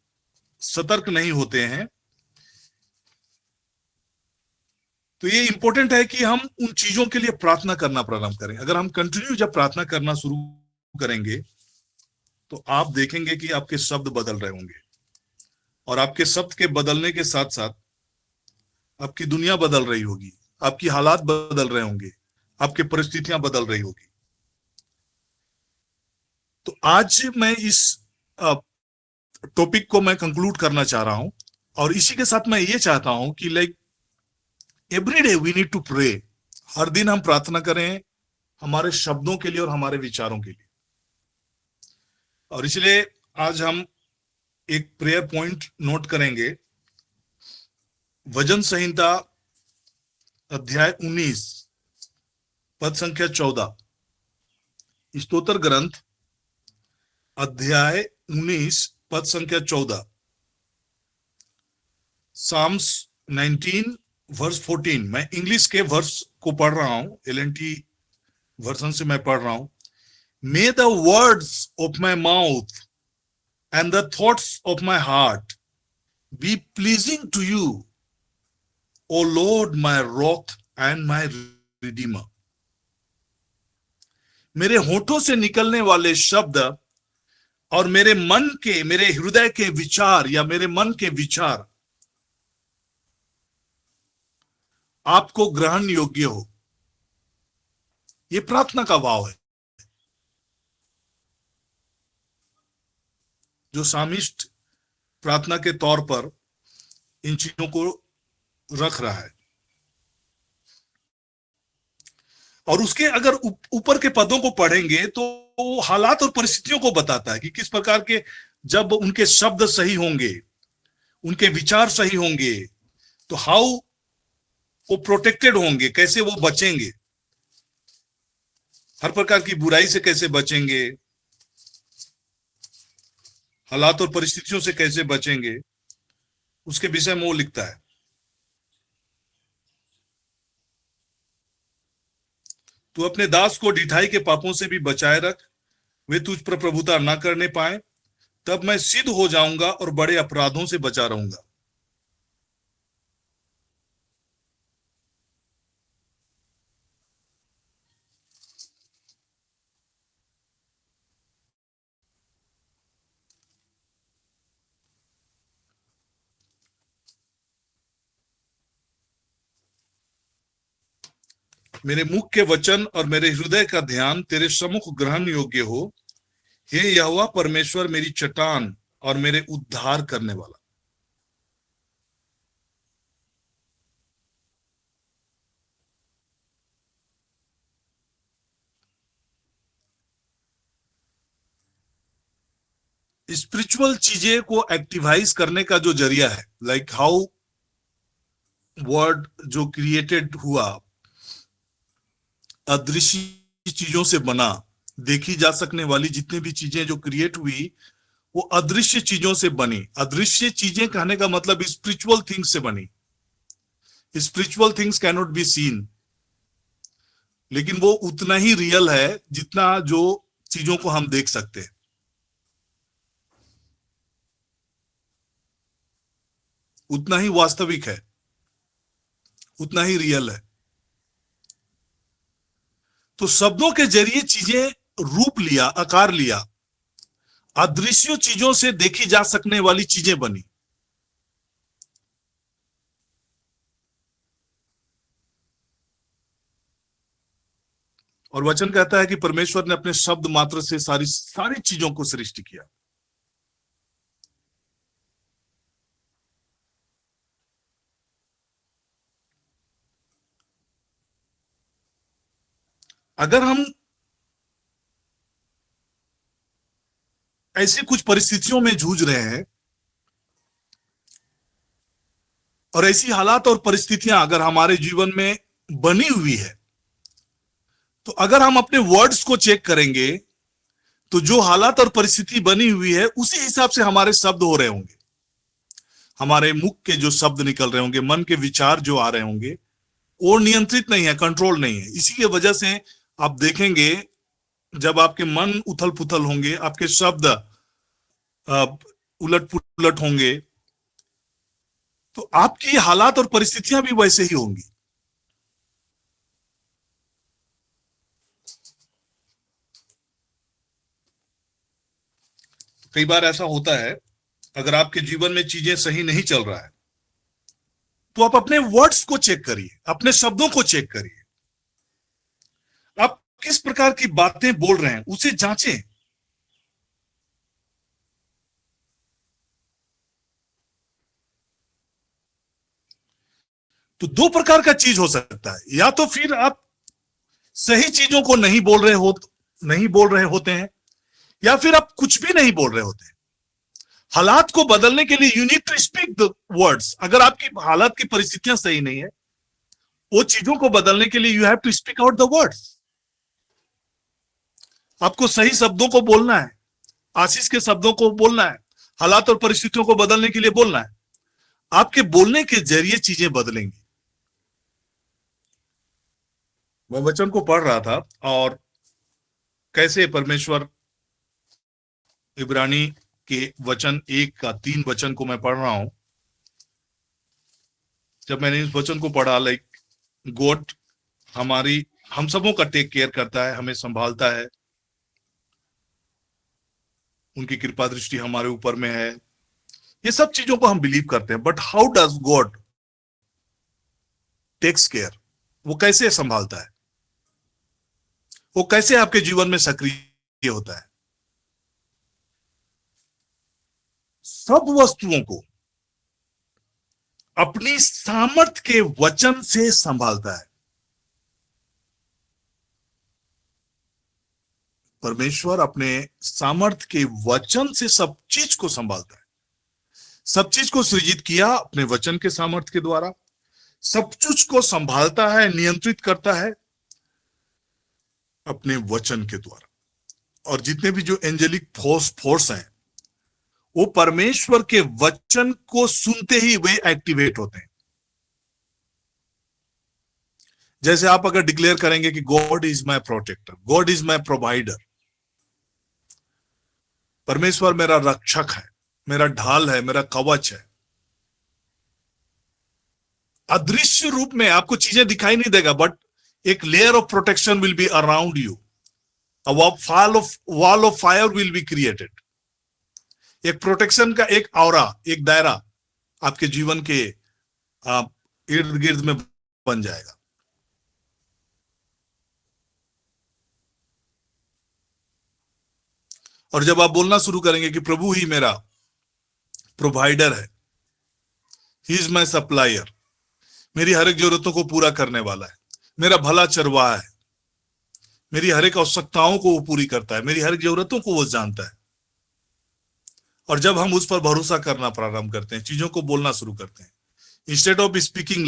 S2: सतर्क नहीं होते हैं, तो ये इंपॉर्टेंट है कि हम उन चीजों के लिए प्रार्थना करना प्रारंभ करें। अगर हम कंटिन्यू जब प्रार्थना करना शुरू करेंगे तो आप देखेंगे कि आपके शब्द बदल रहे होंगे, और आपके शब्द के बदलने के साथ साथ आपकी दुनिया बदल रही होगी, आपकी हालात बदल रहे होंगे, आपकी परिस्थितियां बदल रही होगी। तो आज मैं इस टॉपिक को मैं कंक्लूड करना चाह रहा हूं, और इसी के साथ मैं ये चाहता हूं कि like every day we need to pray. हर दिन हम प्रार्थना करें हमारे शब्दों के लिए और हमारे विचारों के लिए। और इसलिए आज हम एक प्रेयर पॉइंट नोट करेंगे। वचन संहिता अध्याय 19 पद संख्या 14, स्तोत्र ग्रंथ अध्याय 19 पद संख्या 14, साम्स 19 वर्स 14। मैं इंग्लिश के वर्स को पढ़ रहा हूं, LNT वर्जन से मैं पढ़ रहा हूं। May the words of my mouth and the thoughts of my heart be pleasing to you, O Lord, my rock and my redeemer। मेरे होठों से निकलने वाले शब्द और मेरे हृदय के विचार, या मेरे मन के विचार आपको ग्रहण योग्य हो। यह प्रार्थना का भाव है जो सामिष्ट प्रार्थना के तौर पर इन चीजों को रख रहा है। और उसके अगर ऊपर के पदों को पढ़ेंगे तो वो हालात और परिस्थितियों को बताता है कि किस प्रकार के, जब उनके शब्द सही होंगे, उनके विचार सही होंगे, तो हाउ वो प्रोटेक्टेड होंगे, कैसे वो बचेंगे, हर प्रकार की बुराई से कैसे बचेंगे, हालात और परिस्थितियों से कैसे बचेंगे, उसके विषय में वो लिखता है। तू अपने दास को ढिठाई के पापों से भी बचाए रख, वे तुझ पर प्रभुता ना करने पाए, तब मैं सिद्ध हो जाऊंगा और बड़े अपराधों से बचा रहूंगा। मेरे मुख के वचन और मेरे हृदय का ध्यान तेरे सम्मुख ग्रहण योग्य हो, हे यहोवा परमेश्वर, मेरी चट्टान और मेरे उद्धार करने वाला। स्पिरिचुअल चीजें को एक्टिवाइज करने का जो जरिया है, लाइक हाउ वर्ड जो क्रिएटेड हुआ, अदृश्य चीजों से बना, देखी जा सकने वाली जितनी भी चीजें जो क्रिएट हुई वो अदृश्य चीजों से बनी। अदृश्य चीजें कहने का मतलब स्पिरिचुअल थिंग्स से बनी। Spiritual things can not be seen, लेकिन वो उतना ही रियल है जितना जो चीजों को हम देख सकते हैं। उतना ही वास्तविक है, उतना ही रियल है। तो शब्दों के जरिए चीजें रूप लिया, आकार लिया, अदृश्य चीजों से देखी जा सकने वाली चीजें बनी। और वचन कहता है कि परमेश्वर ने अपने शब्द मात्र से सारी चीजों को सृष्टि किया। अगर हम ऐसी कुछ परिस्थितियों में जूझ रहे हैं और ऐसी हालात और परिस्थितियां अगर हमारे जीवन में बनी हुई है, तो अगर हम अपने वर्ड्स को चेक करेंगे तो जो हालात और परिस्थिति बनी हुई है उसी हिसाब से हमारे शब्द हो रहे होंगे। हमारे मुख के जो शब्द निकल रहे होंगे, मन के विचार जो आ रहे होंगे, वो नियंत्रित नहीं है, कंट्रोल नहीं है। इसी की वजह से आप देखेंगे जब आपके मन उथल पुथल होंगे, आपके शब्द उलट पुलट होंगे, तो आपकी हालात और परिस्थितियां भी वैसे ही होंगी। कई बार ऐसा होता है, अगर आपके जीवन में चीजें सही नहीं चल रहा है तो आप अपने वर्ड्स को चेक करिए, अपने शब्दों को चेक करिए। आप किस प्रकार की बातें बोल रहे हैं उसे जांचें। तो दो प्रकार का चीज हो सकता है, या तो फिर आप सही चीजों को नहीं बोल रहे होते हैं, या फिर आप कुछ भी नहीं बोल रहे होते हैं। हालात को बदलने के लिए you need to speak the words. अगर आपकी हालात की परिस्थितियां सही नहीं है, वो चीजों को बदलने के लिए you have to speak out the words. आपको सही शब्दों को बोलना है, आशीष के शब्दों को बोलना है, हालात और परिस्थितियों को बदलने के लिए बोलना है। आपके बोलने के जरिए चीजें बदलेंगी। मैं वचन को पढ़ रहा था और कैसे परमेश्वर, इब्रानी के वचन 1 का 3 वचन को मैं पढ़ रहा हूं। जब मैंने इस वचन को पढ़ा, लाइक गॉड हम सबों का टेक केयर करता है, हमें संभालता है, उनकी कृपा दृष्टि हमारे ऊपर में है, ये सब चीजों को हम बिलीव करते हैं। But how does God takes care? वो कैसे संभालता है, वो कैसे आपके जीवन में सक्रिय होता है? सब वस्तुओं को अपनी सामर्थ के वचन से संभालता है। परमेश्वर अपने सामर्थ के वचन से सब चीज को संभालता है। सब चीज को सृजित किया अपने वचन के सामर्थ के द्वारा, सब चीज को संभालता है, नियंत्रित करता है अपने वचन के द्वारा। और जितने भी जो एंजेलिक फोर्स हैं, वो परमेश्वर के वचन को सुनते ही वे एक्टिवेट होते हैं। जैसे आप अगर डिक्लेयर करेंगे कि God is my protector, God is my provider, परमेश्वर मेरा रक्षक है, मेरा ढाल है, मेरा कवच है। अदृश्य रूप में आपको चीजें दिखाई नहीं देगा, बट एक layer of protection will be around you. A wall of fire will be created. एक प्रोटेक्शन का एक औरा, एक दायरा आपके जीवन के इर्द गिर्द में बन जाएगा। और जब आप बोलना शुरू करेंगे कि प्रभु ही मेरा प्रोवाइडर है, ही इज माय सप्लायर, मेरी हर एक जरूरतों को पूरा करने वाला है, मेरा भला चरवाहा है, मेरी हर एक आवश्यकताओं को वो पूरी करता है, मेरी हर एक जरूरतों को वो जानता है। और जब हम उस पर भरोसा करना प्रारंभ करते हैं, चीजों को बोलना शुरू करते हैं, इंस्टेड ऑफ स्पीकिंग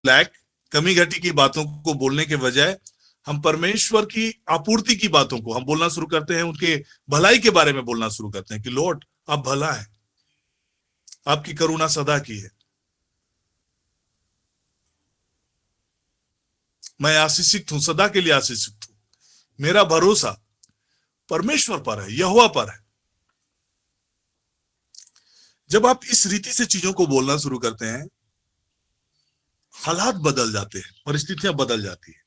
S2: लैक, कमी घटी की बातों को बोलने के बजाय हम परमेश्वर की आपूर्ति की बातों को हम बोलना शुरू करते हैं, उनके भलाई के बारे में बोलना शुरू करते हैं कि लॉर्ड आप भला है, आपकी करुणा सदा की है, मैं आशीषित हूं, सदा के लिए आशीषित हूं, मेरा भरोसा परमेश्वर पर है, यहोवा पर है। जब आप इस रीति से चीजों को बोलना शुरू करते हैं, हालात बदल जाते हैं, परिस्थितियां बदल जाती है।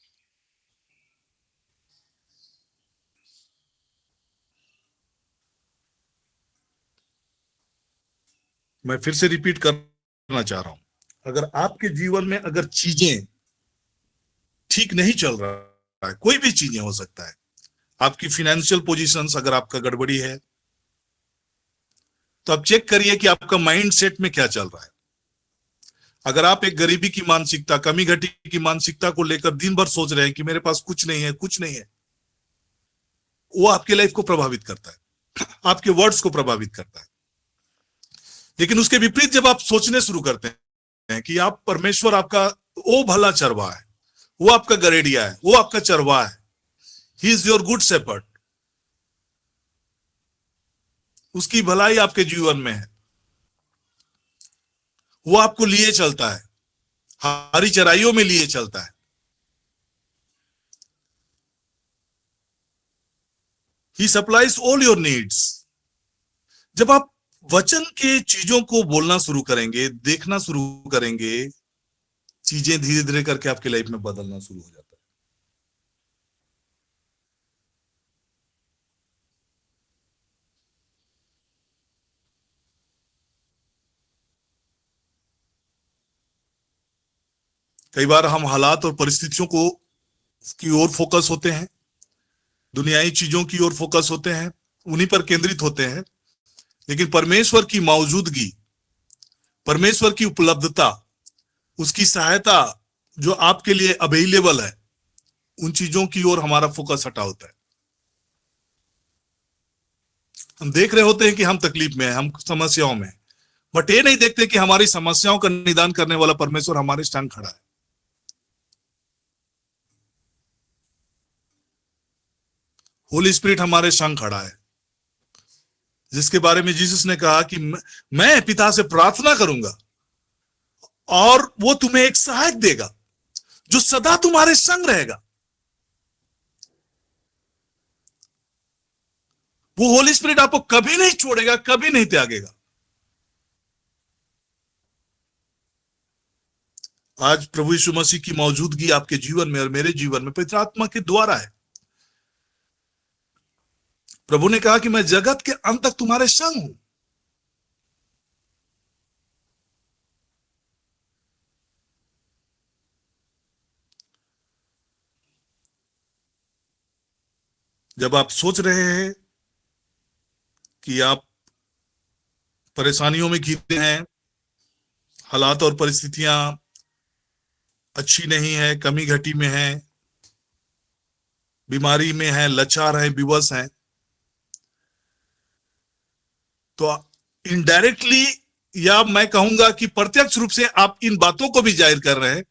S2: मैं फिर से रिपीट करना चाह रहा हूं, अगर आपके जीवन में अगर चीजें ठीक नहीं चल रहा है, कोई भी चीजें हो सकता है, आपकी फाइनेंशियल पोजीशंस अगर आपका गड़बड़ी है, तो आप चेक करिए कि आपका माइंड सेट में क्या चल रहा है। अगर आप एक गरीबी की मानसिकता, कमी घटी की मानसिकता को लेकर दिन भर सोच रहे हैं कि मेरे पास कुछ नहीं है, कुछ नहीं है, वो आपके लाइफ को प्रभावित करता है, आपके वर्ड्स को प्रभावित करता है। लेकिन उसके विपरीत जब आप सोचने शुरू करते हैं कि आप परमेश्वर आपका वो भला चरवाहा है, वो आपका गरेड़िया है, वो आपका चरवाहा है, he is your good shepherd, उसकी भलाई आपके जीवन में है, वो आपको लिए चलता है, हरी चराइयों में लिए चलता है। ही सप्लाइज ऑल योर नीड्स। जब आप वचन के चीजों को बोलना शुरू करेंगे, देखना शुरू करेंगे, चीजें धीरे धीरे करके आपके लाइफ में बदलना शुरू हो जाता है। कई बार हम हालात और परिस्थितियों को की ओर फोकस होते हैं, दुनियाई चीजों की ओर फोकस होते हैं, उन्हीं पर केंद्रित होते हैं। लेकिन परमेश्वर की मौजूदगी, परमेश्वर की उपलब्धता, उसकी सहायता जो आपके लिए अवेलेबल है, उन चीजों की ओर हमारा फोकस हटा होता है। हम देख रहे होते हैं कि हम तकलीफ में हैं, हम समस्याओं में, बट ये नहीं देखते कि हमारी समस्याओं का निदान करने वाला परमेश्वर हमारे संग खड़ा है। होली स्पिरिट हमारे संग खड़ा है, जिसके बारे में जीसस ने कहा कि मैं पिता से प्रार्थना करूंगा और वो तुम्हें एक सहायक देगा जो सदा तुम्हारे संग रहेगा। वो होली स्पिरिट आपको कभी नहीं छोड़ेगा, कभी नहीं त्यागेगा। आज प्रभु यीशु मसीह की मौजूदगी आपके जीवन में और मेरे जीवन में पवित्र आत्मा के द्वारा है। प्रभु ने कहा कि मैं जगत के अंत तक तुम्हारे संग हूं। जब आप सोच रहे हैं कि आप परेशानियों में घिरे हैं, हालात और परिस्थितियां अच्छी नहीं है, कमी घटी में है, बीमारी में है, लाचार है, विवश है, तो इनडायरेक्टली या मैं कहूंगा कि प्रत्यक्ष रूप से आप इन बातों को भी जाहिर कर रहे हैं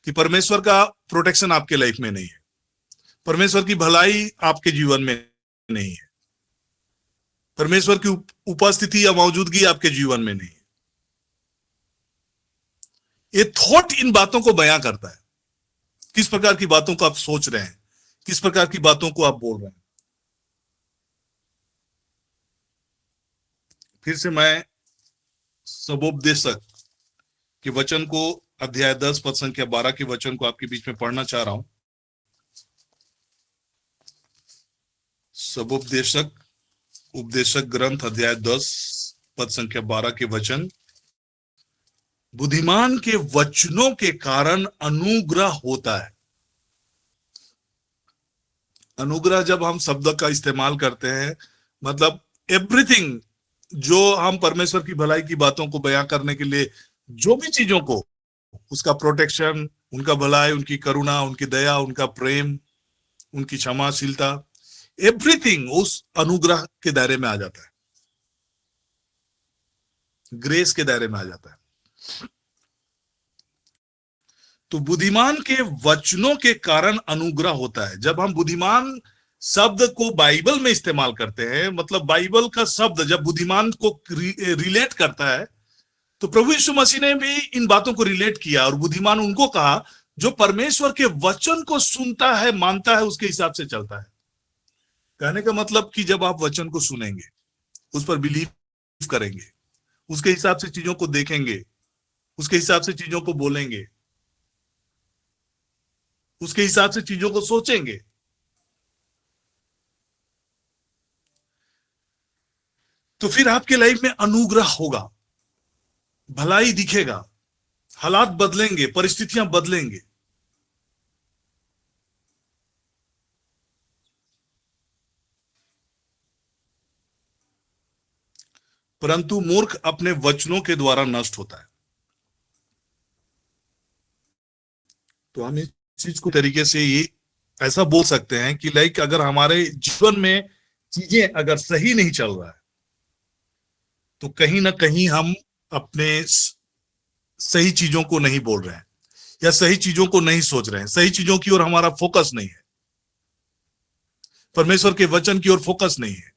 S2: कि परमेश्वर का प्रोटेक्शन आपके लाइफ में नहीं है, परमेश्वर की भलाई आपके जीवन में नहीं है, परमेश्वर की उपस्थिति या मौजूदगी आपके जीवन में नहीं है। ये थॉट इन बातों को बयां करता है, किस प्रकार की बातों को आप सोच रहे हैं, किस प्रकार की बातों को आप बोल रहे हैं। फिर से मैं सबोपदेशक के वचन को, अध्याय 10 पद संख्या 12 के वचन को आपके बीच में पढ़ना चाह रहा हूं। सबोपदेशक, उपदेशक ग्रंथ, अध्याय 10 पद संख्या 12 के वचन। बुद्धिमान के वचनों के कारण अनुग्रह होता है। अनुग्रह जब हम शब्द का इस्तेमाल करते हैं, मतलब एवरीथिंग जो हम परमेश्वर की भलाई की बातों को बयां करने के लिए जो भी चीजों को, उसका प्रोटेक्शन, उनका भलाई, उनकी करुणा, उनकी दया, उनका प्रेम, उनकी क्षमाशीलता, एवरीथिंग उस अनुग्रह के दायरे में आ जाता है, ग्रेस के दायरे में आ जाता है। तो बुद्धिमान के वचनों के कारण अनुग्रह होता है। जब हम बुद्धिमान शब्द को बाइबल में इस्तेमाल करते हैं, मतलब बाइबल का शब्द जब बुद्धिमान को रिलेट करता है, तो प्रभु यीशु मसीह ने भी इन बातों को रिलेट किया और बुद्धिमान उनको कहा जो परमेश्वर के वचन को सुनता है, मानता है, उसके हिसाब से चलता है। कहने का मतलब कि जब आप वचन को सुनेंगे, उस पर बिलीव करेंगे, उसके हिसाब से चीजों को देखेंगे, उसके हिसाब से चीजों को बोलेंगे, उसके हिसाब से चीजों को सोचेंगे, तो फिर आपके लाइफ में अनुग्रह होगा, भलाई दिखेगा, हालात बदलेंगे, परिस्थितियां बदलेंगे। परंतु मूर्ख अपने वचनों के द्वारा नष्ट होता है। तो हम इस चीज को तरीके से ये ऐसा बोल सकते हैं कि लाइक अगर हमारे जीवन में चीजें अगर सही नहीं चल रहा है तो कहीं ना कहीं हम अपने सही चीजों को नहीं बोल रहे हैं या सही चीजों को नहीं सोच रहे हैं, सही चीजों की ओर हमारा फोकस नहीं है, परमेश्वर के वचन की ओर फोकस नहीं है,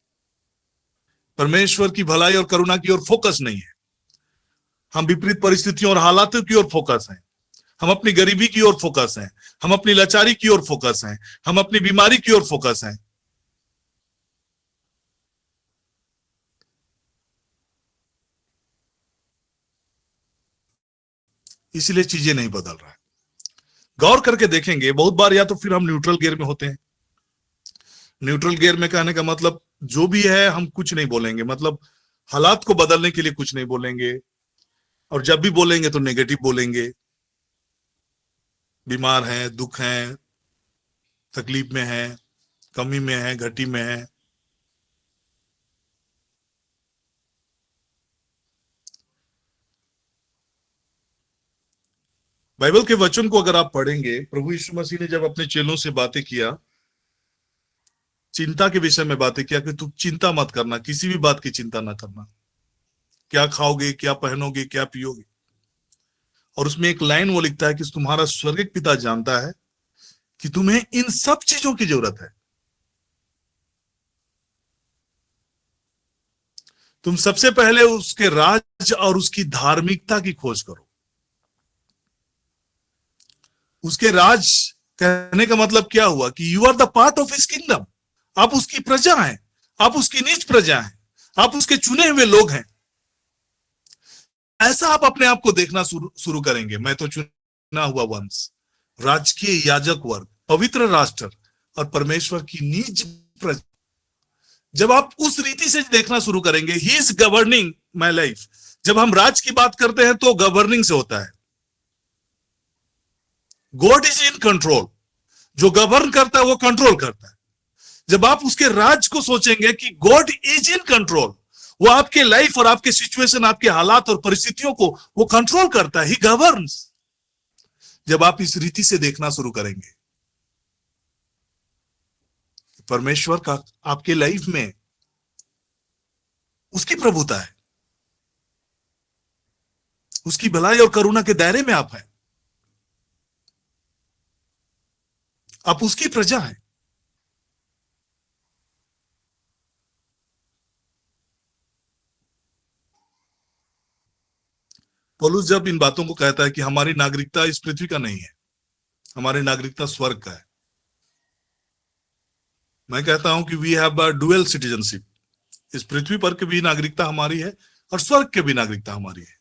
S2: परमेश्वर की भलाई और करुणा की ओर फोकस नहीं है। हम विपरीत परिस्थितियों और हालातों की ओर फोकस हैं, हम अपनी गरीबी की ओर फोकस हैं, हम अपनी लाचारी की ओर फोकस हैं, हम अपनी बीमारी की ओर फोकस हैं। इसलिए चीजें नहीं बदल रहा है। गौर करके देखेंगे बहुत बार या तो फिर हम न्यूट्रल गियर में होते हैं। न्यूट्रल गियर में कहने का मतलब जो भी है हम कुछ नहीं बोलेंगे, मतलब हालात को बदलने के लिए कुछ नहीं बोलेंगे, और जब भी बोलेंगे तो नेगेटिव बोलेंगे। बीमार हैं, दुख हैं, तकलीफ में हैं, कमी में है, घटी में है। बाइबल के वचन को अगर आप पढ़ेंगे, प्रभु यीशु मसीह ने जब अपने चेलों से बातें किया, चिंता के विषय में बातें किया कि तू चिंता मत करना, किसी भी बात की चिंता ना करना, क्या खाओगे, क्या पहनोगे, क्या पियोगे। और उसमें एक लाइन वो लिखता है कि तुम्हारा स्वर्गीय पिता जानता है कि तुम्हें इन सब चीजों की जरूरत है। तुम सबसे पहले उसके राज और उसकी धार्मिकता की खोज करो। उसके राज कहने का मतलब क्या हुआ कि you are the part of his kingdom. आप उसकी प्रजा हैं, आप उसकी निज प्रजा हैं, आप उसके चुने हुए लोग हैं। ऐसा आप अपने आप को देखना शुरू करेंगे। मैं तो चुना हुआ वंश, राजकीय याजक वर्ग, पवित्र राष्ट्र और परमेश्वर की निज प्रजा। जब आप उस रीति से देखना शुरू करेंगे, he is governing my life. जब हम राज की बात करते हैं तो गवर्निंग से होता है। God is in control. जो गवर्न करता है वो कंट्रोल करता है। जब आप उसके राज को सोचेंगे कि गॉड इज इन कंट्रोल, वो आपके लाइफ और आपके सिचुएशन, आपके हालात और परिस्थितियों को वो कंट्रोल करता है, ही गवर्न्स। जब आप इस रीति से देखना शुरू करेंगे, परमेश्वर का आपके लाइफ में उसकी प्रभुता है, उसकी भलाई और करुणा के दायरे में आप हैं, आप उसकी प्रजा हैं। पौलुस जब इन बातों को कहता है कि हमारी नागरिकता इस पृथ्वी का नहीं है, हमारी नागरिकता स्वर्ग का है, मैं कहता हूं कि we have a dual citizenship. इस पृथ्वी पर की भी नागरिकता हमारी है और स्वर्ग की भी नागरिकता हमारी है।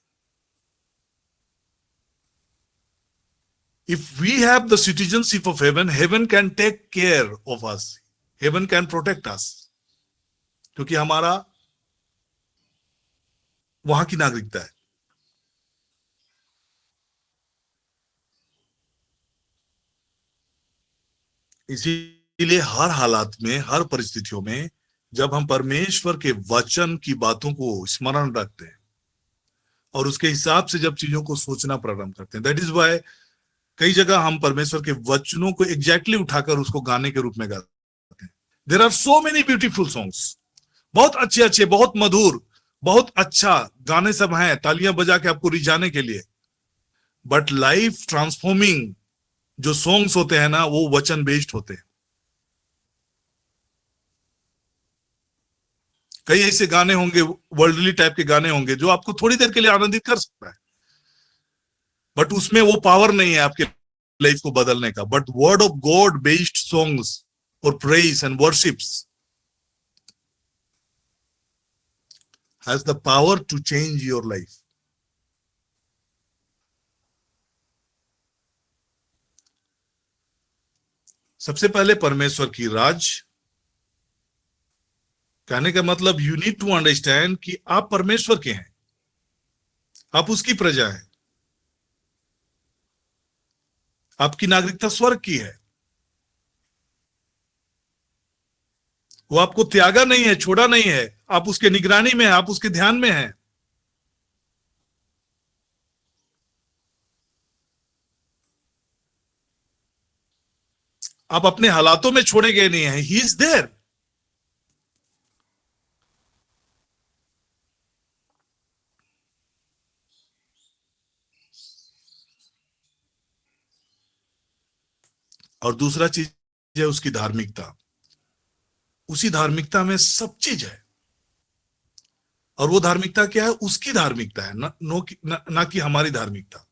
S2: If we have the citizenship of heaven, heaven can take care of us, heaven can protect us, क्योंकि हमारा वहां की नागरिकता है। इसीलिए हर हालात में, हर परिस्थितियों में जब हम परमेश्वर के वचन की बातों को स्मरण रखते हैं और उसके हिसाब से जब चीजों को सोचना प्रारंभ करते हैं, दैट इज वाई कई जगह हम परमेश्वर के वचनों को एग्जैक्टली उठाकर उसको गाने के रूप में गाते हैं। There are so many beautiful songs, बहुत अच्छे अच्छे, बहुत मधुर, बहुत अच्छा गाने सब हैं, तालियां बजा के आपको रिझाने के लिए। बट लाइफ ट्रांसफॉर्मिंग जो सॉन्ग्स होते हैं ना, वो वचन बेस्ड होते हैं। कई ऐसे गाने होंगे, वर्ल्डली टाइप के गाने होंगे जो आपको थोड़ी देर के लिए आनंदित कर सकता है, बट उसमें वो पावर नहीं है आपके लाइफ को बदलने का। But word of God based songs और praise and worships has the power to change your life. सबसे पहले परमेश्वर की राज कहने का मतलब यू नीड टू अंडरस्टैंड कि आप परमेश्वर के हैं, आप उसकी प्रजा हैं, आपकी नागरिकता स्वर्ग की है। वो आपको त्यागा नहीं है, छोड़ा नहीं है, आप उसके निगरानी में हैं, आप उसके ध्यान में हैं। आप अपने हालातों में छोड़े गए नहीं हैं, ही इज देयर। और दूसरा चीज है उसकी धार्मिकता। उसी धार्मिकता में सब चीज है। और वो धार्मिकता क्या है? उसकी धार्मिकता है, ना कि हमारी धार्मिकता।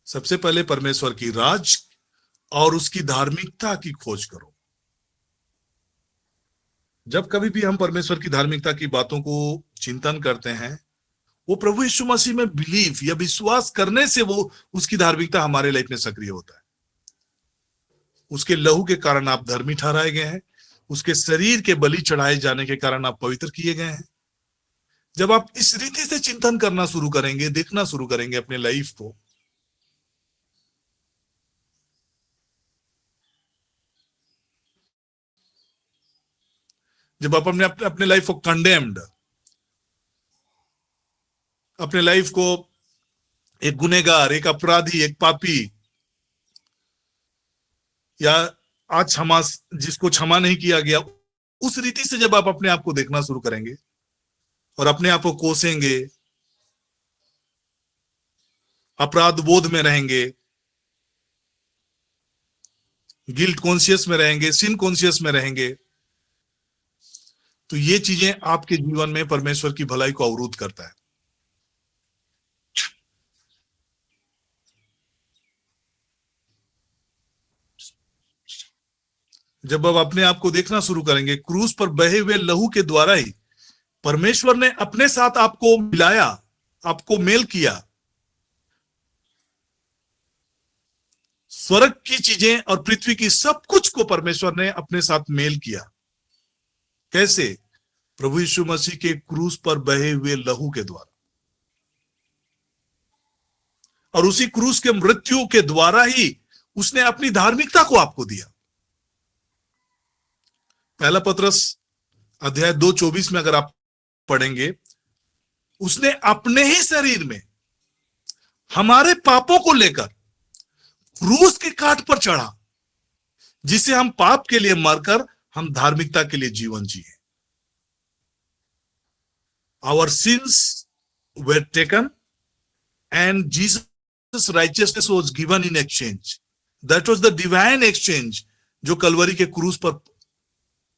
S2: सबसे पहले परमेश्वर की राज और उसकी धार्मिकता की खोज करो। जब कभी भी हम परमेश्वर की धार्मिकता की बातों को चिंतन करते हैं, वो प्रभु यीशु मसीह में बिलीव या विश्वास करने से वो उसकी धार्मिकता हमारे लाइफ में सक्रिय होता है। उसके लहू के कारण आप धर्मी ठहराए गए हैं, उसके शरीर के बलि चढ़ाए जाने के कारण आप पवित्र किए गए हैं। जब आप इस रीति से चिंतन करना शुरू करेंगे, देखना शुरू करेंगे अपने लाइफ को, जब आप अपने लाइफ को कंडेम्ड, अपने लाइफ को एक गुनहगार, एक अपराधी, एक पापी, या आज क्षमा जिसको क्षमा नहीं किया गया, उस रीति से जब आप अपने आप को देखना शुरू करेंगे और अपने आप को कोसेंगे, अपराध बोध में रहेंगे, गिल्ट कॉन्शियस में रहेंगे, सिन कॉन्शियस में रहेंगे, तो ये चीजें आपके जीवन में परमेश्वर की भलाई को अवरुद्ध करता है। जब आप अपने आप को देखना शुरू करेंगे, क्रूस पर बहे हुए लहू के द्वारा ही परमेश्वर ने अपने साथ आपको मिलाया, आपको मेल किया। स्वर्ग की चीजें और पृथ्वी की सब कुछ को परमेश्वर ने अपने साथ मेल किया। कैसे? प्रभु यीशु मसीह के क्रूस पर बहे हुए लहू के द्वारा। और उसी क्रूस के मृत्यु के द्वारा ही उसने अपनी धार्मिकता को आपको दिया। पहला पत्रस अध्याय 2:24 में अगर आप पढ़ेंगे, उसने अपने ही शरीर में हमारे पापों को लेकर क्रूस के काट पर चढ़ा, जिससे हम पाप के लिए मरकर हम धार्मिकता के लिए जीवन जिए। Our sins were taken and Jesus' righteousness was given in exchange. That was the divine exchange जो कलवरी के क्रूस पर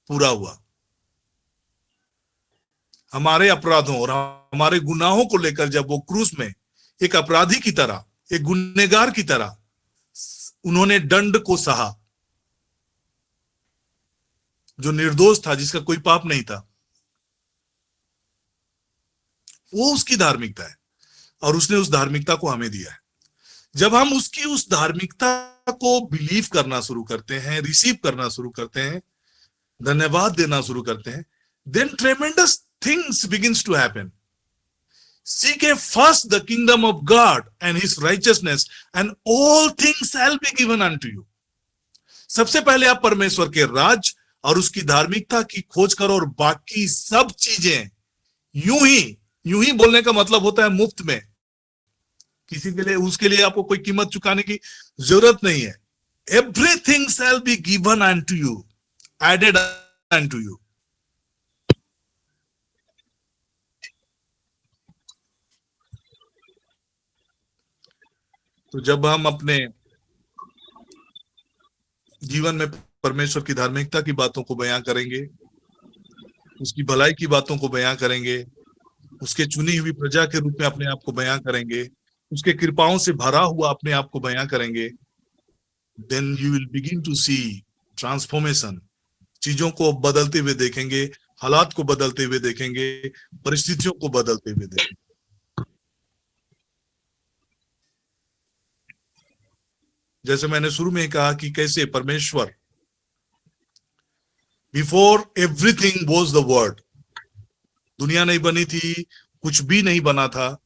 S2: पूरा हुआ। हमारे अपराधों और हमारे गुनाहों को लेकर जब वो क्रूस में एक अपराधी की तरह, एक गुनहगार की तरह उन्होंने दंड को सहा, जो निर्दोष था, जिसका कोई पाप नहीं था, वो उसकी धार्मिकता है और उसने उस धार्मिकता को हमें दिया है। जब हम उसकी उस धार्मिकता को बिलीव करना शुरू करते हैं, रिसीव करना शुरू करते हैं, धन्यवाद देना शुरू करते हैं, then tremendous things begins to happen. Seek ye first the kingdom of God and his righteousness and all things shall be given unto you. सबसे पहले आप परमेश्वर के राज और उसकी धार्मिकता की खोज करो और बाकी सब चीजें यूं ही बोलने का मतलब होता है मुफ्त में, किसी के लिए उसके लिए आपको कोई कीमत चुकाने की जरूरत नहीं है। Everything shall be given unto you, added unto you. तो जब हम अपने जीवन में परमेश्वर की धार्मिकता की बातों को बयां करेंगे, उसकी भलाई की बातों को बयां करेंगे, उसके चुनी हुई प्रजा के रूप में अपने आप को बयां करेंगे, उसके कृपाओं से भरा हुआ अपने आप को बयां करेंगे, then you will begin to see transformation. चीजों को बदलते हुए देखेंगे, हालात को बदलते हुए देखेंगे, परिस्थितियों को बदलते हुए देखेंगे। जैसे मैंने शुरू में कहा कि कैसे परमेश्वर, before everything was the word, दुनिया नहीं बनी थी, कुछ भी नहीं बना था,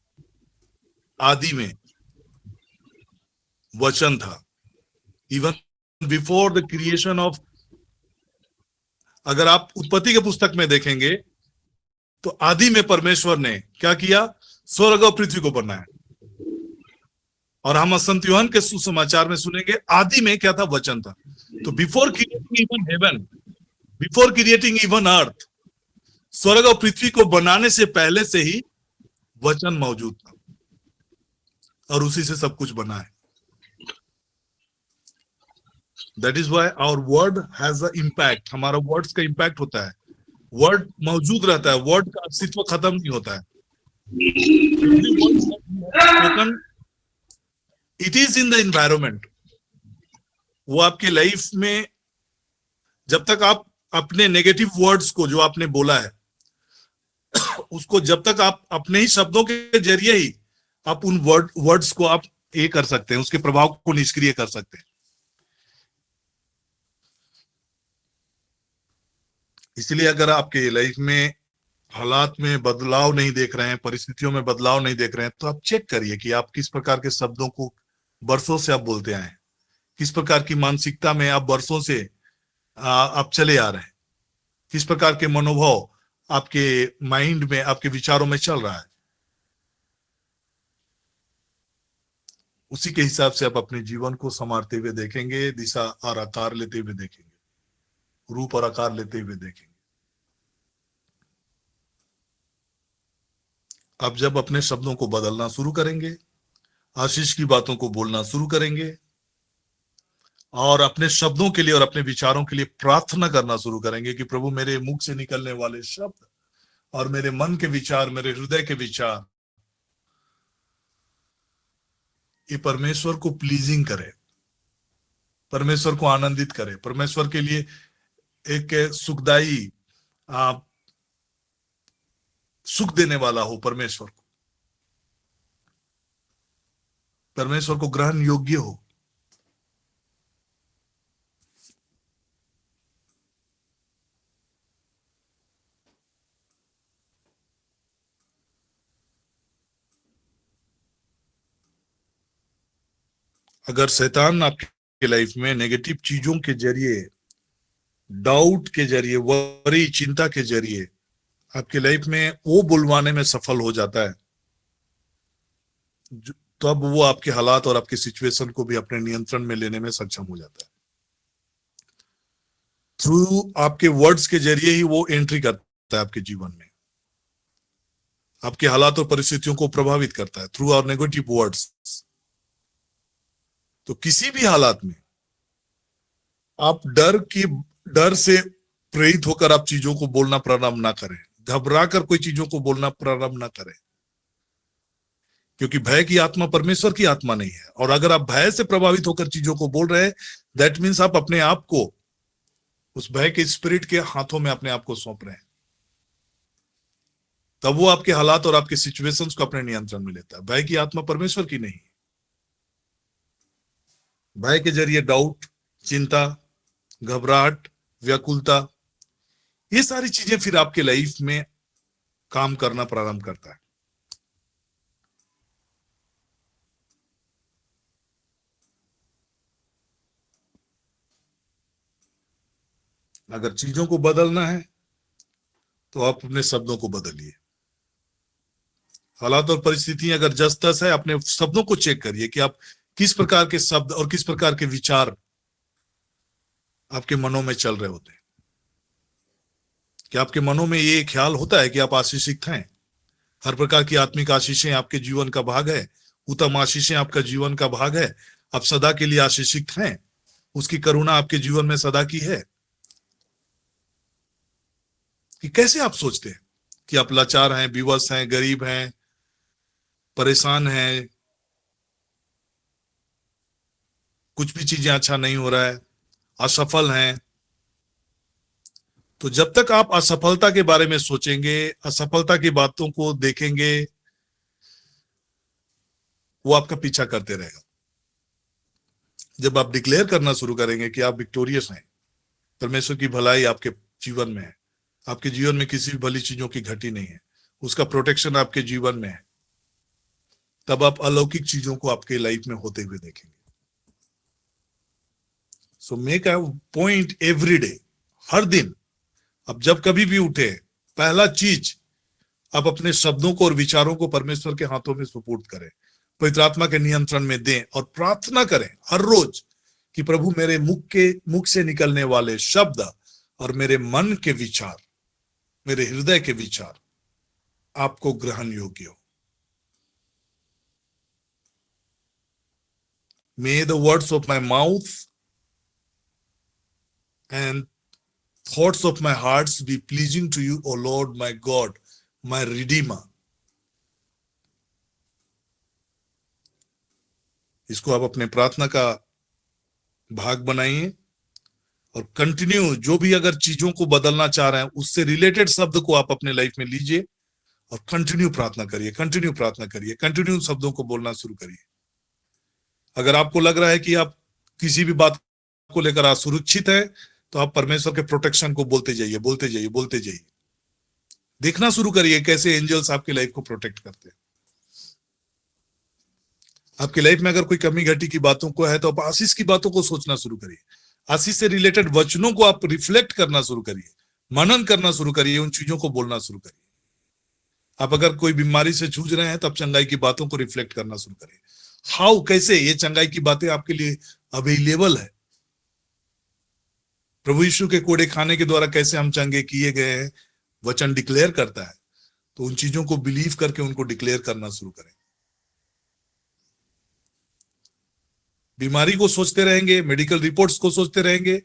S2: आदि में वचन था। Even before the creation of, अगर आप उत्पत्ति के पुस्तक में देखेंगे तो आदि में परमेश्वर ने क्या किया? स्वर्ग और पृथ्वी को बनाया। और हम संत यूहन्ना के सुसमाचार में सुनेंगे आदि में क्या था, वचन था। तो before creating even heaven, before creating even earth, स्वर्ग और पृथ्वी को बनाने से पहले से ही वचन मौजूद था और उसी से सब कुछ बना है। That is why our word has a impact. हमारा वर्ड्स का इम्पैक्ट होता है, वर्ड मौजूद रहता है, वर्ड का अस्तित्व खत्म नहीं होता है। It is in the environment. वो आपके लाइफ में जब तक आप अपने नेगेटिव वर्ड्स को जो आपने बोला है उसको जब तक आप अपने ही शब्दों के जरिए ही आप उन वर्ड्स को आप ये कर सकते हैं, उसके प्रभाव को निष्क्रिय कर सकते हैं। इसलिए अगर आपके लाइफ में हालात में बदलाव नहीं देख रहे हैं, परिस्थितियों में बदलाव नहीं देख रहे हैं, तो आप चेक करिए कि आप किस प्रकार के शब्दों को बरसों से आप बोलते आए हैं, किस प्रकार की मानसिकता में आप बरसों से आप चले आ रहे हैं, किस प्रकार के मनोभाव आपके माइंड में, आपके विचारों में चल रहा है। उसी के हिसाब से आप अपने जीवन को संवारते हुए देखेंगे, दिशा और आकार लेते हुए देखेंगे, रूप और आकार लेते हुए देखेंगे। आप जब अपने शब्दों को बदलना शुरू करेंगे, आशीष की बातों को बोलना शुरू करेंगे और अपने शब्दों के लिए और अपने विचारों के लिए प्रार्थना करना शुरू करेंगे कि प्रभु मेरे मुख से निकलने वाले शब्द और मेरे मन के विचार, मेरे हृदय के विचार, ये परमेश्वर को प्लीजिंग करे, परमेश्वर को आनंदित करे, परमेश्वर के लिए एक सुखदाई सुख देने वाला हो, परमेश्वर को ग्रहण योग्य हो। अगर शैतान आपके लाइफ में नेगेटिव चीजों के जरिए, डाउट के जरिए, वरी, चिंता के जरिए आपके लाइफ में वो बुलवाने में सफल हो जाता है, तब वो आपके हालात और आपके सिचुएशन को भी अपने नियंत्रण में लेने में सक्षम हो जाता है। थ्रू आपके वर्ड्स के जरिए ही वो एंट्री करता है आपके जीवन में, आपके हालात और परिस्थितियों को प्रभावित करता है थ्रू आवर नेगेटिव वर्ड्स। तो किसी भी हालात में आप डर से प्रेरित होकर आप चीजों को बोलना प्रारंभ ना करें, घबरा कर कोई चीजों को बोलना प्रारंभ ना करें, क्योंकि भय की आत्मा परमेश्वर की आत्मा नहीं है। और अगर आप भय से प्रभावित होकर चीजों को बोल रहे हैं, दैट मीन्स आप अपने आप को उस भय के स्पिरिट के हाथों में अपने आप को सौंप रहे हैं। तब वो आपके हालात और आपके सिचुएशंस को अपने नियंत्रण में लेता है। भय की आत्मा परमेश्वर की नहीं है। भय के जरिए डाउट, चिंता, घबराहट, व्याकुलता, ये सारी चीजें फिर आपके लाइफ में काम करना प्रारंभ करता है। अगर चीजों को बदलना है तो आप अपने शब्दों को बदलिए। हालात और परिस्थितियां अगर जस तस है, अपने शब्दों को चेक करिए कि आप किस प्रकार के शब्द और किस प्रकार के विचार आपके मनों में चल रहे होते हैं। कि आपके मनों में ये ख्याल होता है कि आप आशीषित हैं, हर प्रकार की आत्मिक आशीषें आपके जीवन का भाग है, उत्तम आशीषें आपका जीवन का भाग है, आप सदा के लिए आशीषित हैं, उसकी करुणा आपके जीवन में सदा की है। कि कैसे आप सोचते हैं कि आप लाचार हैं, विवश हैं, गरीब हैं, परेशान हैं, कुछ भी चीजें अच्छा नहीं हो रहा है, असफल हैं। तो जब तक आप असफलता के बारे में सोचेंगे, असफलता की बातों को देखेंगे, वो आपका पीछा करते रहेगा। जब आप डिक्लेयर करना शुरू करेंगे कि आप विक्टोरियस हैं, परमेश्वर की भलाई आपके जीवन में है, आपके जीवन में किसी भी भली चीजों की घटी नहीं है, उसका प्रोटेक्शन आपके जीवन में है, तब आप अलौकिक चीजों को आपके लाइफ में होते हुए देखेंगे। So make a point every day, हर दिन अब जब कभी भी उठे, पहला चीज आप अपने शब्दों को और विचारों को परमेश्वर के हाथों में सुपुर्द करें, पवित्र आत्मा के नियंत्रण में दें और प्रार्थना करें हर रोज कि प्रभु मेरे मुख से निकलने वाले शब्द और मेरे मन के विचार, मेरे हृदय के विचार आपको ग्रहण योग्य हो। May the words of my mouth and thoughts of my hearts be pleasing to you, O Lord, my God, my Redeemer. इसको आप अपने प्रार्थना का भाग बनाइए और कंटिन्यू, जो भी अगर चीजों को बदलना चाह रहे हैं उससे रिलेटेड शब्द को आप अपने लाइफ में लीजिए और कंटिन्यू प्रार्थना करिए, कंटिन्यू प्रार्थना करिए, कंटिन्यू शब्दों को बोलना शुरू करिए। अगर आपको लग रहा है कि आप किसी भी बात को लेकर असुरक्षित है तो आप परमेश्वर के प्रोटेक्शन को बोलते जाइए, बोलते जाइए, बोलते जाइए। देखना शुरू करिए कैसे एंजल्स आपकी लाइफ को प्रोटेक्ट करते हैं। आपकी लाइफ में अगर कोई कमी घटी की बातों को है तो आप आशीष की बातों को सोचना शुरू करिए, आशीष से रिलेटेड वचनों को आप रिफ्लेक्ट करना शुरू करिए, मनन करना शुरू करिए, उन चीजों को बोलना शुरू करिए। आप अगर कोई बीमारी से जूझ रहे हैं तो आप चंगाई की बातों को रिफ्लेक्ट करना शुरू करिए। हाउ, कैसे ये चंगाई की बातें आपके लिए अवेलेबल है। प्रभु यीशु के कोड़े खाने के द्वारा कैसे हम चंगे किए गए हैं वचन डिक्लेयर करता है, तो उन चीजों को बिलीव करके उनको डिक्लेयर करना शुरू करें। बीमारी को सोचते रहेंगे, मेडिकल रिपोर्ट्स को सोचते रहेंगे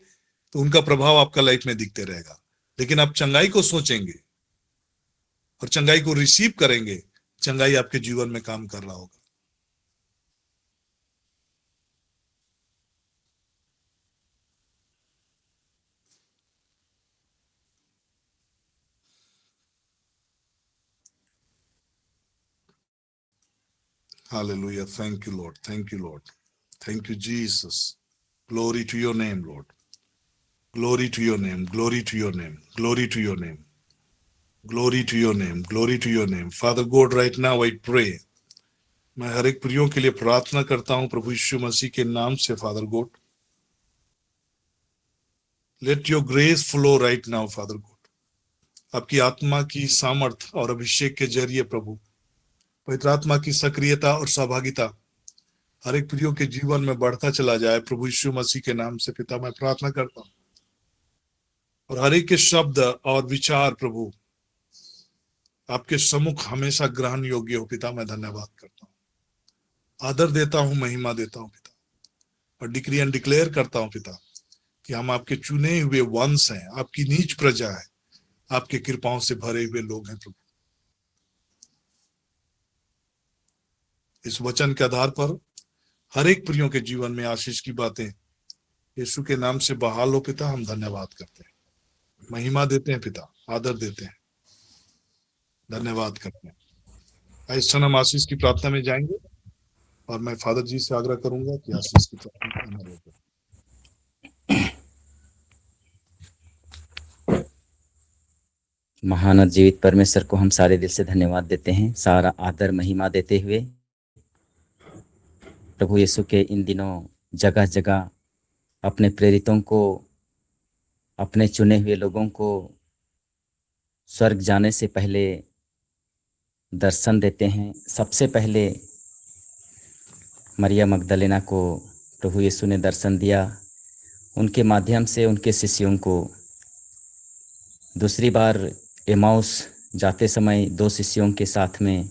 S2: तो उनका प्रभाव आपका लाइफ में दिखते रहेगा। लेकिन आप चंगाई को सोचेंगे और चंगाई को रिसीव करेंगे, चंगाई आपके जीवन में काम कर रहा होगा। Hallelujah. Thank you, Lord. Thank you, Lord. Thank you, Jesus. Glory to your name, Lord. Glory to your name. Glory to your name. Glory to your name. Glory to your name. Glory to your name. Father God, right now I pray. मैं हर एक प्रियों के लिए प्रार्थना करता हूं प्रभु यीशु मसीह के नाम से। Father God, let your grace flow right now father God. आपकी आत्मा की सामर्थ और अभिषेक के जरिए प्रभु पवित्र आत्मा की सक्रियता और सहभागिता हर एक प्रियों के जीवन में बढ़ता चला जाए प्रभु यीशु मसीह के नाम से। पिता, मैं प्रार्थना करता हूं और हर एक के शब्द और विचार प्रभु आपके सम्मुख हमेशा ग्रहण योग्य हो। पिता, मैं धन्यवाद करता हूं, आदर देता हूं, महिमा देता हूं पिता, और डिक्री एंड डिक्लेयर करता हूं पिता कि हम आपके चुने हुए वंश हैं, आपकी नीच प्रजा है, आपके कृपाओं से भरे हुए लोग हैं प्रभु। इस वचन के आधार पर हर एक प्रियों के जीवन में आशीष की बातें यीशु के नाम से बहाल हो पिता। हम धन्यवाद करते हैं, महिमा देते हैं पिता, आदर देते हैं, धन्यवाद करते हैं। इस क्षण हम आशीष की प्रार्थना में जाएंगे और मैं फादर जी से आग्रह करूंगा कि आशीष की प्रार्थना करें।
S6: महान और जीवित परमेश्वर को हम सारे दिल से धन्यवाद देते हैं, सारा आदर महिमा देते हुए प्रभु यीशु के इन दिनों जगह जगह अपने प्रेरितों को, अपने चुने हुए लोगों को स्वर्ग जाने से पहले दर्शन देते हैं। सबसे पहले मरिया मगदलेना को प्रभु यीशु ने दर्शन दिया, उनके माध्यम से उनके शिष्यों को। दूसरी बार एमाउस जाते समय 2 शिष्यों के साथ में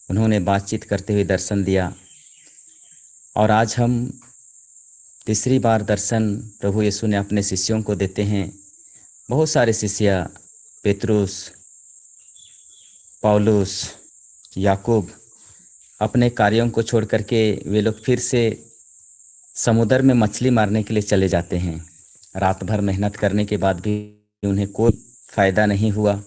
S6: उन्होंने बातचीत करते हुए दर्शन दिया। और आज हम तीसरी बार दर्शन प्रभु यीशु ने अपने शिष्यों को देते हैं। बहुत सारे शिष्य, पेतरुस, पौलुस, याकूब, अपने कार्यों को छोड़ करके वे लोग फिर से समुद्र में मछली मारने के लिए चले जाते हैं। रात भर मेहनत करने के बाद भी उन्हें कोई फायदा नहीं हुआ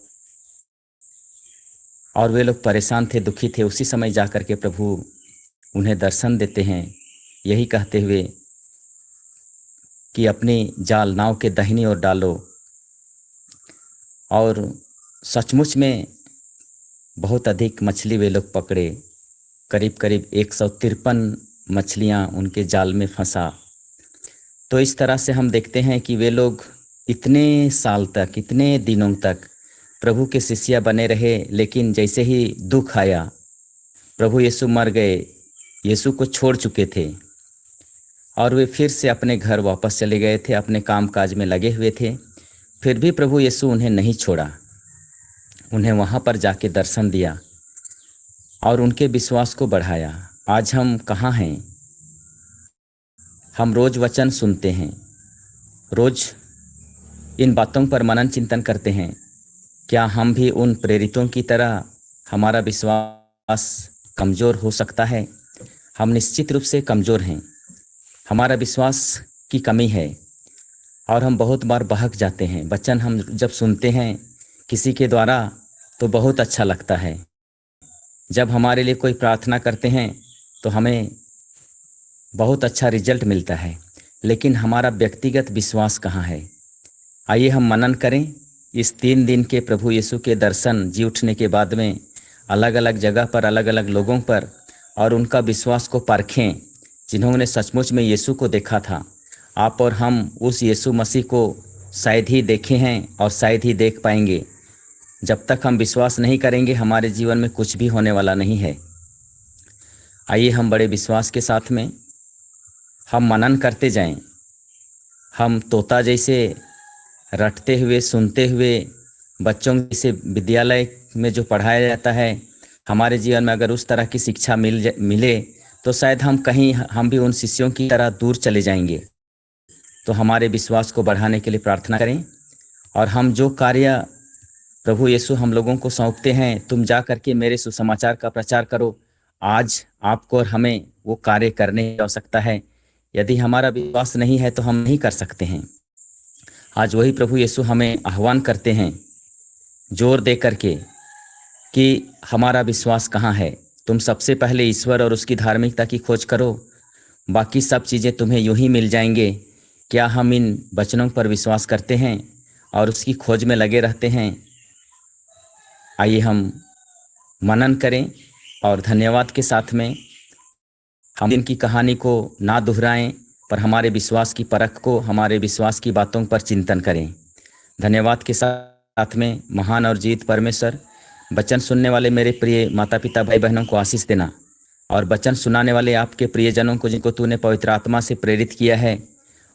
S6: और वे लोग परेशान थे, दुखी थे। उसी समय जा कर के प्रभु उन्हें दर्शन देते हैं, यही कहते हुए कि अपनी जाल नाव के दाहिनी ओर डालो। और सचमुच में बहुत अधिक मछली वे लोग पकड़े, करीब करीब 153 मछलियां उनके जाल में फंसा। तो इस तरह से हम देखते हैं कि वे लोग इतने साल तक, इतने दिनों तक प्रभु के शिष्य बने रहे, लेकिन जैसे ही दुख आया, प्रभु यीशु मर गए, यीशु को छोड़ चुके थे और वे फिर से अपने घर वापस चले गए थे, अपने कामकाज में लगे हुए थे। फिर भी प्रभु यीशु उन्हें नहीं छोड़ा, उन्हें वहाँ पर जाके दर्शन दिया और उनके विश्वास को बढ़ाया। आज हम कहाँ हैं? हम रोज़ वचन सुनते हैं, रोज़ इन बातों पर मनन चिंतन करते हैं। क्या हम भी उन प्रेरितों की तरह हमारा विश्वास कमज़ोर हो सकता है? हम निश्चित रूप से कमज़ोर हैं, हमारा विश्वास की कमी है और हम बहुत बार बहक जाते हैं। वचन हम जब सुनते हैं किसी के द्वारा तो बहुत अच्छा लगता है। जब हमारे लिए कोई प्रार्थना करते हैं तो हमें बहुत अच्छा रिजल्ट मिलता है, लेकिन हमारा व्यक्तिगत विश्वास कहाँ है? आइए हम मनन करें इस 3 दिन के प्रभु यीशु के दर्शन जी उठने के बाद में अलग अलग जगह पर अलग अलग लोगों पर, और उनका विश्वास को परखें जिन्होंने सचमुच में यीशु को देखा था। आप और हम उस यीशु मसीह को शायद ही देखे हैं और शायद ही देख पाएंगे। जब तक हम विश्वास नहीं करेंगे हमारे जीवन में कुछ भी होने वाला नहीं है। आइए हम बड़े विश्वास के साथ में हम मनन करते जाएं। हम तोता जैसे रटते हुए, सुनते हुए, बच्चों जैसे विद्यालय में जो पढ़ाया जाता है, हमारे जीवन में अगर उस तरह की शिक्षा मिले तो शायद हम भी उन शिष्यों की तरह दूर चले जाएंगे। तो हमारे विश्वास को बढ़ाने के लिए प्रार्थना करें और हम जो कार्य प्रभु यीशु हम लोगों को सौंपते हैं, तुम जा करके मेरे सुसमाचार का प्रचार करो, आज आपको और हमें वो कार्य करने की आवश्यकता है। यदि हमारा विश्वास नहीं है तो हम नहीं कर सकते हैं। आज वही प्रभु यीशु हमें आह्वान करते हैं जोर दे करके कि हमारा विश्वास कहाँ है। तुम सबसे पहले ईश्वर और उसकी धार्मिकता की खोज करो, बाकी सब चीज़ें तुम्हें यूं ही मिल जाएंगे। क्या हम इन वचनों पर विश्वास करते हैं और उसकी खोज में लगे रहते हैं? आइए हम मनन करें और धन्यवाद के साथ में हम इनकी कहानी को ना दोहराएं, पर हमारे विश्वास की परख को, हमारे विश्वास की बातों पर चिंतन करें। धन्यवाद के साथ में महान और जीवित परमेश्वर, वचन सुनने वाले मेरे प्रिय माता पिता भाई बहनों को आशीष देना और वचन सुनाने वाले आपके प्रियजनों को जिनको तूने पवित्र आत्मा से प्रेरित किया है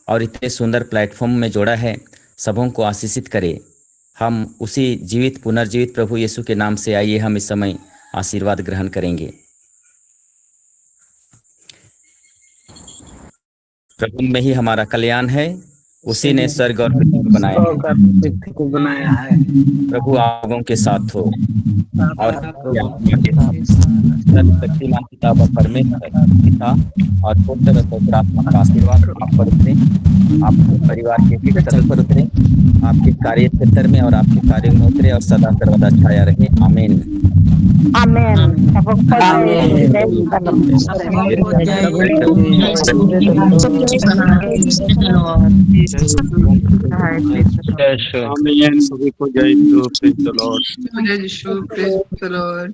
S6: और इतने सुंदर प्लेटफॉर्म में जोड़ा है, सबों को आशीषित करे। हम उसी जीवित पुनर्जीवित प्रभु यीशु के नाम से आइए हम इस समय आशीर्वाद ग्रहण करेंगे। प्रभु में ही हमारा कल्याण है, उसी ने स्वर्ग और पृथ्वी को बनाया है। प्रभु आप लोगों के साथ हो और सर्वशक्तिमान पिता व परमेश्वर पिता और पुत्र और पवित्र आत्मा का आशीर्वाद आप पर उतरे, आपके परिवार के एक सदस्य पर उतरे, आपके कार्य क्षेत्र में और आपके कार्यों में उतरे और सदा सर्वदा छाया रहे। आमीन।
S1: सभी को जय Yeshu, praise the Lord.
S7: Praise the Lord.